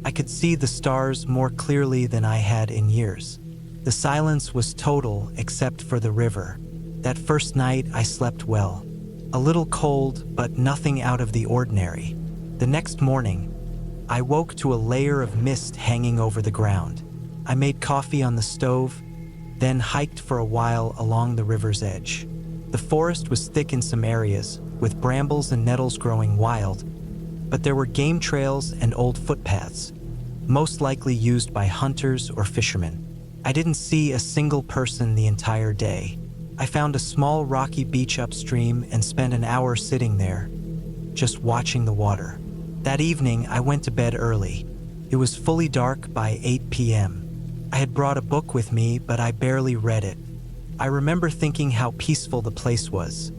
Speaker 1: I could see the stars more clearly than I had in years. The silence was total except for the river. That first night I slept well. A little cold, but nothing out of the ordinary. The next morning, I woke to a layer of mist hanging over the ground. I made coffee on the stove, then hiked for a while along the river's edge. The forest was thick in some areas, with brambles and nettles growing wild, but there were game trails and old footpaths, most likely used by hunters or fishermen. I didn't see a single person the entire day. I found a small rocky beach upstream and spent an hour sitting there, just watching the water. That evening, I went to bed early. It was fully dark by 8 p.m. I had brought a book with me, but I barely read it. I remember thinking how peaceful the place was.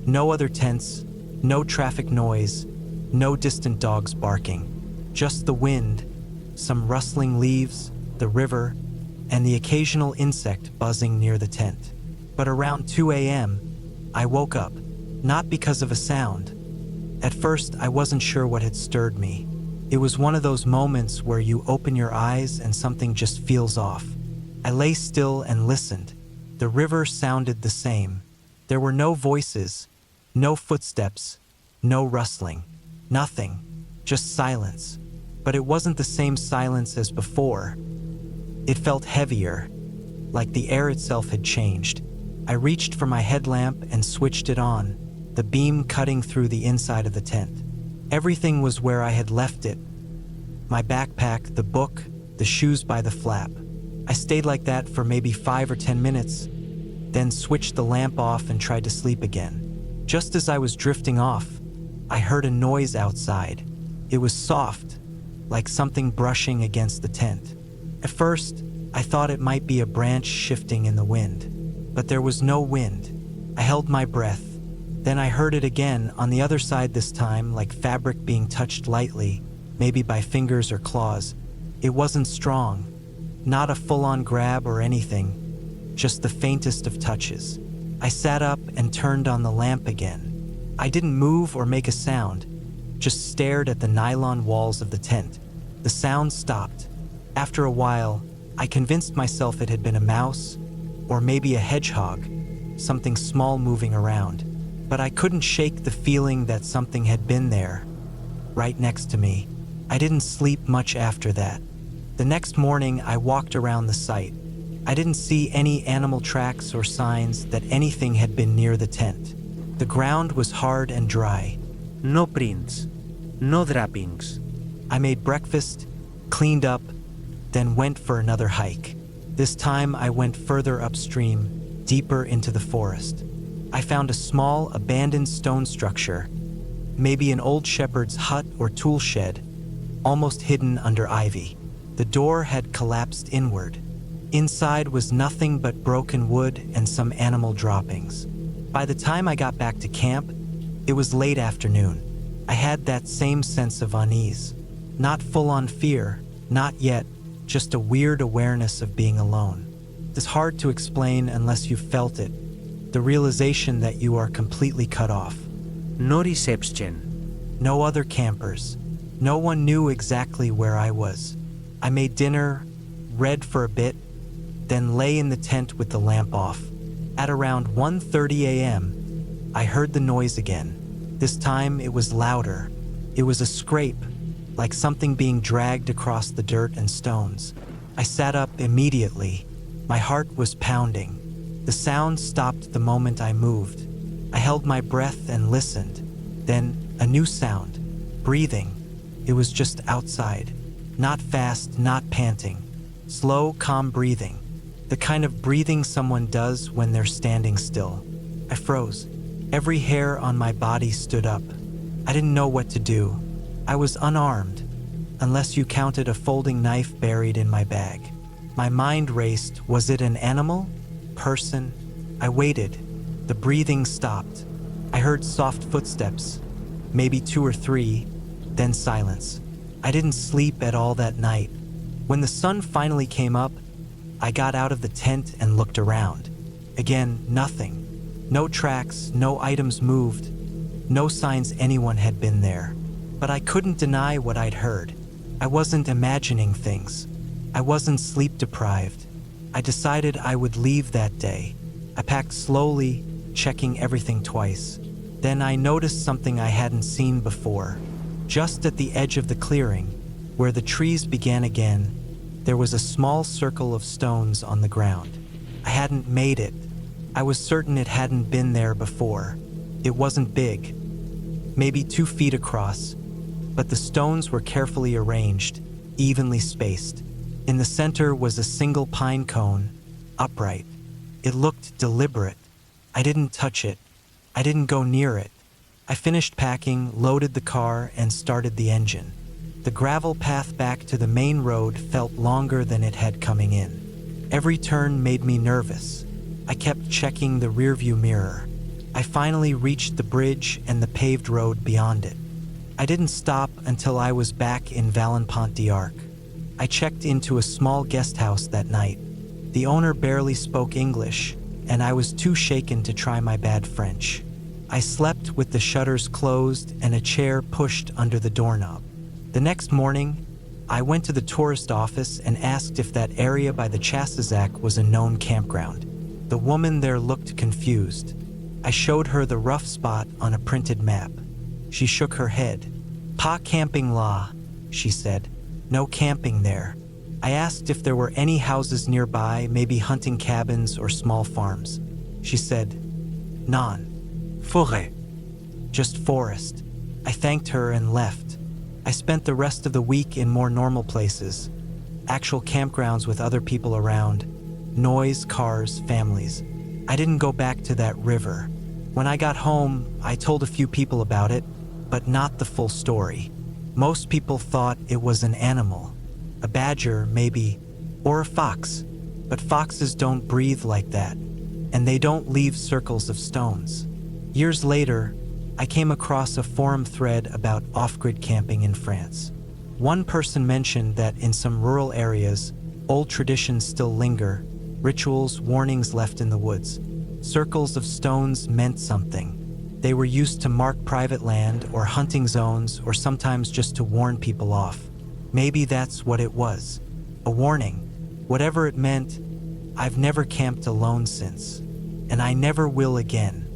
Speaker 1: No other tents, no traffic noise, no distant dogs barking. Just the wind, some rustling leaves, the river, and the occasional insect buzzing near the tent. But around 2 a.m., I woke up, not because of a sound. At first, I wasn't sure what had stirred me. It was one of those moments where you open your eyes and something just feels off. I lay still and listened. The river sounded the same. There were no voices, no footsteps, no rustling, nothing, just silence. But it wasn't the same silence as before. It felt heavier, like the air itself had changed. I reached for my headlamp and switched it on, the beam cutting through the inside of the tent. Everything was where I had left it. My backpack, the book, the shoes by the flap. I stayed like that for maybe 5 or 10 minutes, then switched the lamp off and tried to sleep again. Just as I was drifting off, I heard a noise outside. It was soft, like something brushing against the tent. At first, I thought it might be a branch shifting in the wind, but there was no wind. I held my breath. Then I heard it again, on the other side this time, like fabric being touched lightly, maybe by fingers or claws. It wasn't strong, not a full-on grab or anything, just the faintest of touches. I sat up and turned on the lamp again. I didn't move or make a sound, just stared at the nylon walls of the tent. The sound stopped. After a while, I convinced myself it had been a mouse, or maybe a hedgehog, something small moving around. But I couldn't shake the feeling that something had been there, right next to me. I didn't sleep much after that. The next morning, I walked around the site. I didn't see any animal tracks or signs that anything had been near the tent. The ground was hard and dry.
Speaker 2: No prints, no droppings.
Speaker 1: I made breakfast, cleaned up, then went for another hike. This time I went further upstream, deeper into the forest. I found a small, abandoned stone structure, maybe an old shepherd's hut or tool shed, almost hidden under ivy. The door had collapsed inward. Inside was nothing but broken wood and some animal droppings. By the time I got back to camp, it was late afternoon. I had that same sense of unease. Not full-on fear, not yet, just a weird awareness of being alone. It's hard to explain unless you've felt it. The realization that you are completely cut off.
Speaker 2: No reception.
Speaker 1: No other campers. No one knew exactly where I was. I made dinner, read for a bit, then lay in the tent with the lamp off. At around 1:30 a.m., I heard the noise again. This time it was louder. It was a scrape, like something being dragged across the dirt and stones. I sat up immediately. My heart was pounding. The sound stopped the moment I moved. I held my breath and listened. Then a new sound, breathing. It was just outside. Not fast, not panting. Slow, calm breathing. The kind of breathing someone does when they're standing still. I froze. Every hair on my body stood up. I didn't know what to do. I was unarmed, unless you counted a folding knife buried in my bag. My mind raced. Was it an animal? Person? I waited. The breathing stopped. I heard soft footsteps, maybe 2 or 3, then silence. I didn't sleep at all that night. When the sun finally came up, I got out of the tent and looked around. Again, nothing. No tracks, no items moved, no signs anyone had been there. But I couldn't deny what I'd heard. I wasn't imagining things. I wasn't sleep deprived. I decided I would leave that day. I packed slowly, checking everything twice. Then I noticed something I hadn't seen before. Just at the edge of the clearing, where the trees began again, there was a small circle of stones on the ground. I hadn't made it. I was certain it hadn't been there before. It wasn't big, maybe 2 feet across, but the stones were carefully arranged, evenly spaced. In the center was a single pine cone, upright. It looked deliberate. I didn't touch it. I didn't go near it. I finished packing, loaded the car, and started the engine. The gravel path back to the main road felt longer than it had coming in. Every turn made me nervous. I kept checking the rearview mirror. I finally reached the bridge and the paved road beyond it. I didn't stop until I was back in Valenpont d'Arc. I checked into a small guest house that night. The owner barely spoke English, and I was too shaken to try my bad French. I slept with the shutters closed and a chair pushed under the doorknob. The next morning, I went to the tourist office and asked if that area by the Chassazac was a known campground. The woman there looked confused. I showed her the rough spot on a printed map. She shook her head. "Pas camping la," she said. "No camping there." I asked if there were any houses nearby, maybe hunting cabins or small farms. She said, "Non.
Speaker 2: Forêt.
Speaker 1: Just forest." I thanked her and left. I spent the rest of the week in more normal places. Actual campgrounds with other people around. Noise, cars, families. I didn't go back to that river. When I got home, I told a few people about it, but not the full story. Most people thought it was an animal. A badger, maybe, or a fox. But foxes don't breathe like that, and they don't leave circles of stones. Years later, I came across a forum thread about off-grid camping in France. One person mentioned that in some rural areas, old traditions still linger, rituals, warnings left in the woods. Circles of stones meant something. They were used to mark private land or hunting zones, or sometimes just to warn people off. Maybe that's what it was. A warning. Whatever it meant, I've never camped alone since. And I never will again.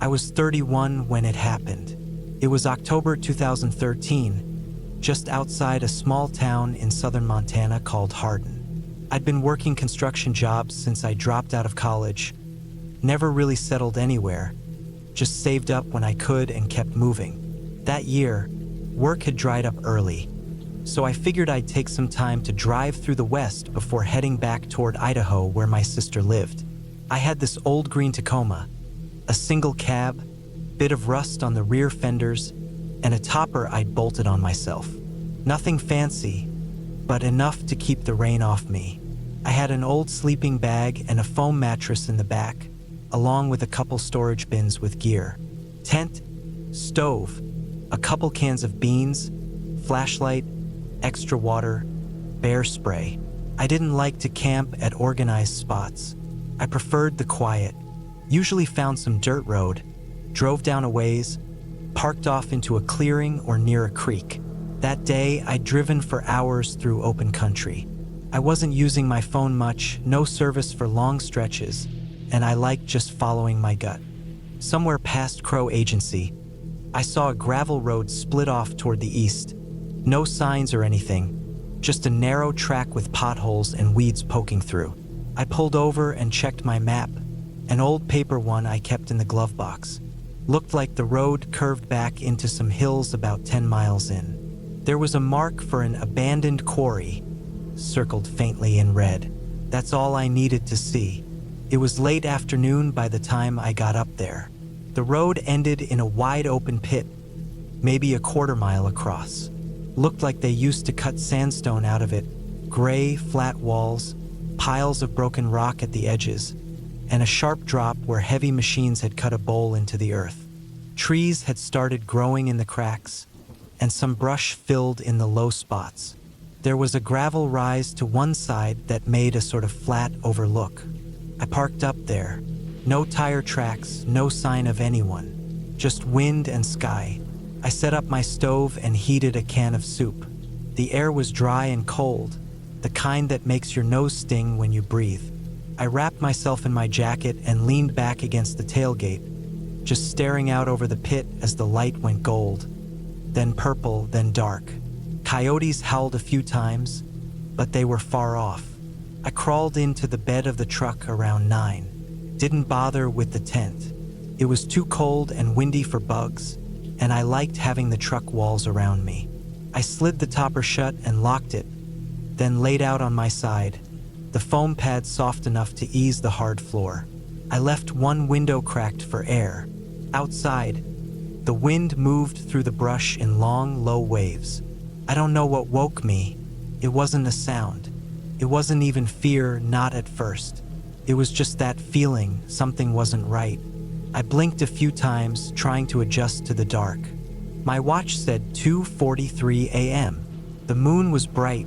Speaker 1: I was 31 when it happened. It was October 2013, just outside a small town in southern Montana called Hardin. I'd been working construction jobs since I dropped out of college. Never really settled anywhere, just saved up when I could and kept moving. That year, work had dried up early, so I figured I'd take some time to drive through the West before heading back toward Idaho where my sister lived. I had this old green Tacoma, a single cab, bit of rust on the rear fenders, and a topper I'd bolted on myself. Nothing fancy, but enough to keep the rain off me. I had an old sleeping bag and a foam mattress in the back, along with a couple storage bins with gear. Tent, stove, a couple cans of beans, flashlight, extra water, bear spray. I didn't like to camp at organized spots. I preferred the quiet. Usually found some dirt road, drove down a ways, parked off into a clearing or near a creek. That day, I'd driven for hours through open country. I wasn't using my phone much, no service for long stretches, and I liked just following my gut. Somewhere past Crow Agency, I saw a gravel road split off toward the east. No signs or anything, just a narrow track with potholes and weeds poking through. I pulled over and checked my map, an old paper one I kept in the glove box. Looked like the road curved back into some hills about 10 miles in. There was a mark for an abandoned quarry, circled faintly in red. That's all I needed to see. It was late afternoon by the time I got up there. The road ended in a wide open pit, maybe a quarter-mile across. Looked like they used to cut sandstone out of it. Gray, flat walls, piles of broken rock at the edges, and a sharp drop where heavy machines had cut a bowl into the earth. Trees had started growing in the cracks, and some brush filled in the low spots. There was a gravel rise to one side that made a sort of flat overlook. I parked up there. No tire tracks, no sign of anyone. Just wind and sky. I set up my stove and heated a can of soup. The air was dry and cold, the kind that makes your nose sting when you breathe. I wrapped myself in my jacket and leaned back against the tailgate, just staring out over the pit as the light went gold, then purple, then dark. Coyotes howled a few times, but they were far off. I crawled into the bed of the truck around 9. Didn't bother with the tent. It was too cold and windy for bugs, and I liked having the truck walls around me. I slid the topper shut and locked it, then laid out on my side, the foam pad soft enough to ease the hard floor. I left one window cracked for air. Outside, the wind moved through the brush in long, low waves. I don't know what woke me. It wasn't a sound. It wasn't even fear, not at first. It was just that feeling something wasn't right. I blinked a few times, trying to adjust to the dark. My watch said 2:43 a.m. The moon was bright,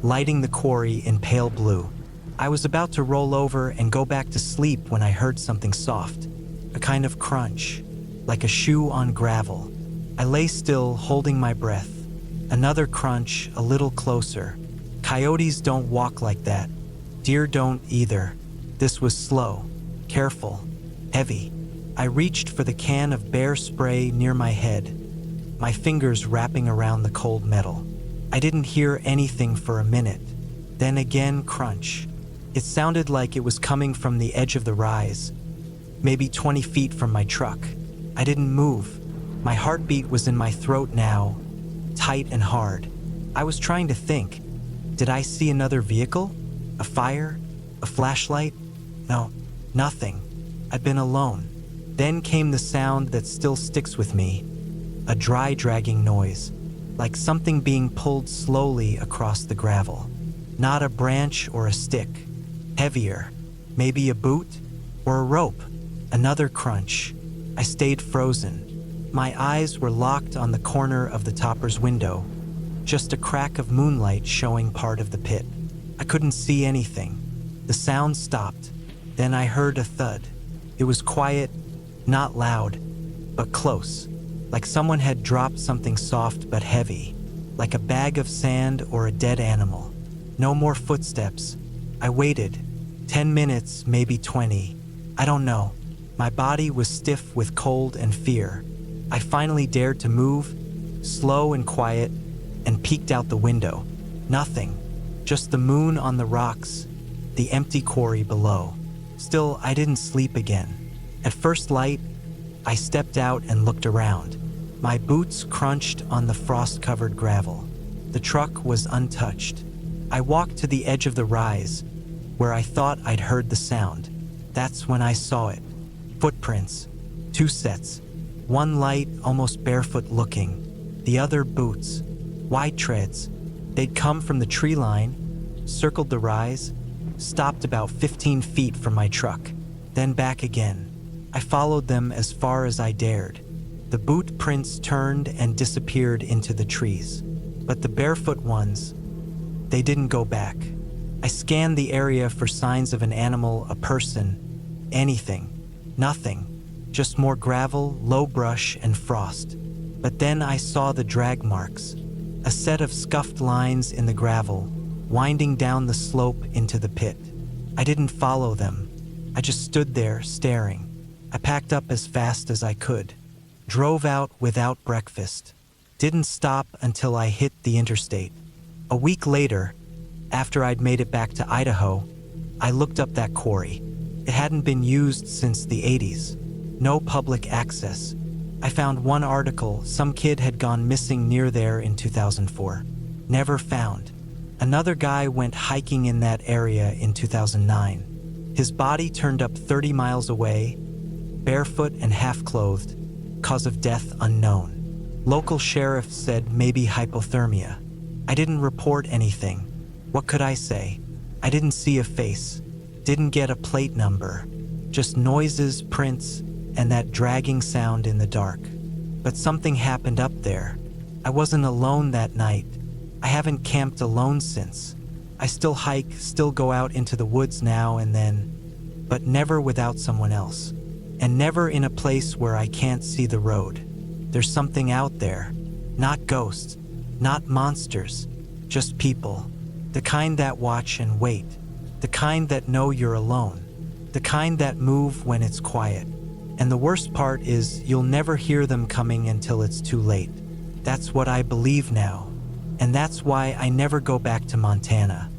Speaker 1: lighting the quarry in pale blue. I was about to roll over and go back to sleep when I heard something soft, a kind of crunch, like a shoe on gravel. I lay still, holding my breath. Another crunch, a little closer. Coyotes don't walk like that. Deer don't either. This was slow, careful, heavy. I reached for the can of bear spray near my head, my fingers wrapping around the cold metal. I didn't hear anything for a minute. Then again, crunch. It sounded like it was coming from the edge of the rise, maybe 20 feet from my truck. I didn't move. My heartbeat was in my throat now, tight and hard. I was trying to think. Did I see another vehicle? A fire? A flashlight? No, nothing. I'd been alone. Then came the sound that still sticks with me, a dry dragging noise, like something being pulled slowly across the gravel. Not a branch or a stick. Heavier. Maybe a boot or a rope. Another crunch. I stayed frozen. My eyes were locked on the corner of the topper's window, just a crack of moonlight showing part of the pit. I couldn't see anything. The sound stopped. Then I heard a thud. It was quiet, not loud, but close, like someone had dropped something soft but heavy, like a bag of sand or a dead animal. No more footsteps. I waited. 10 minutes, maybe 20. I don't know. My body was stiff with cold and fear. I finally dared to move, slow and quiet, and peeked out the window. Nothing. Just the moon on the rocks, the empty quarry below. Still, I didn't sleep again. At first light, I stepped out and looked around. My boots crunched on the frost-covered gravel. The truck was untouched. I walked to the edge of the rise, where I thought I'd heard the sound. That's when I saw it. Footprints. 2 sets. One light, almost barefoot looking. The other boots. Wide treads. They'd come from the tree line, circled the rise, stopped about 15 feet from my truck, then back again. I followed them as far as I dared. The boot prints turned and disappeared into the trees. But the barefoot ones, they didn't go back. I scanned the area for signs of an animal, a person, anything. Nothing. Just more gravel, low brush, and frost. But then I saw the drag marks. A set of scuffed lines in the gravel, winding down the slope into the pit. I didn't follow them. I just stood there, staring. I packed up as fast as I could. Drove out without breakfast. Didn't stop until I hit the interstate. A week later, after I'd made it back to Idaho, I looked up that quarry. It hadn't been used since the 80s. No public access. I found one article, some kid had gone missing near there in 2004. Never found. Another guy went hiking in that area in 2009. His body turned up 30 miles away, barefoot and half-clothed, cause of death unknown. Local sheriff said maybe hypothermia. I didn't report anything. What could I say? I didn't see a face, didn't get a plate number, just noises, prints, and that dragging sound in the dark. But something happened up there. I wasn't alone that night. I haven't camped alone since. I still hike, still go out into the woods now and then, but never without someone else. And never in a place where I can't see the road. There's something out there. Not ghosts, not monsters, just people. The kind that watch and wait. The kind that know you're alone. The kind that move when it's quiet. And the worst part is you'll never hear them coming until it's too late. That's what I believe now. And that's why I never go back to Montana.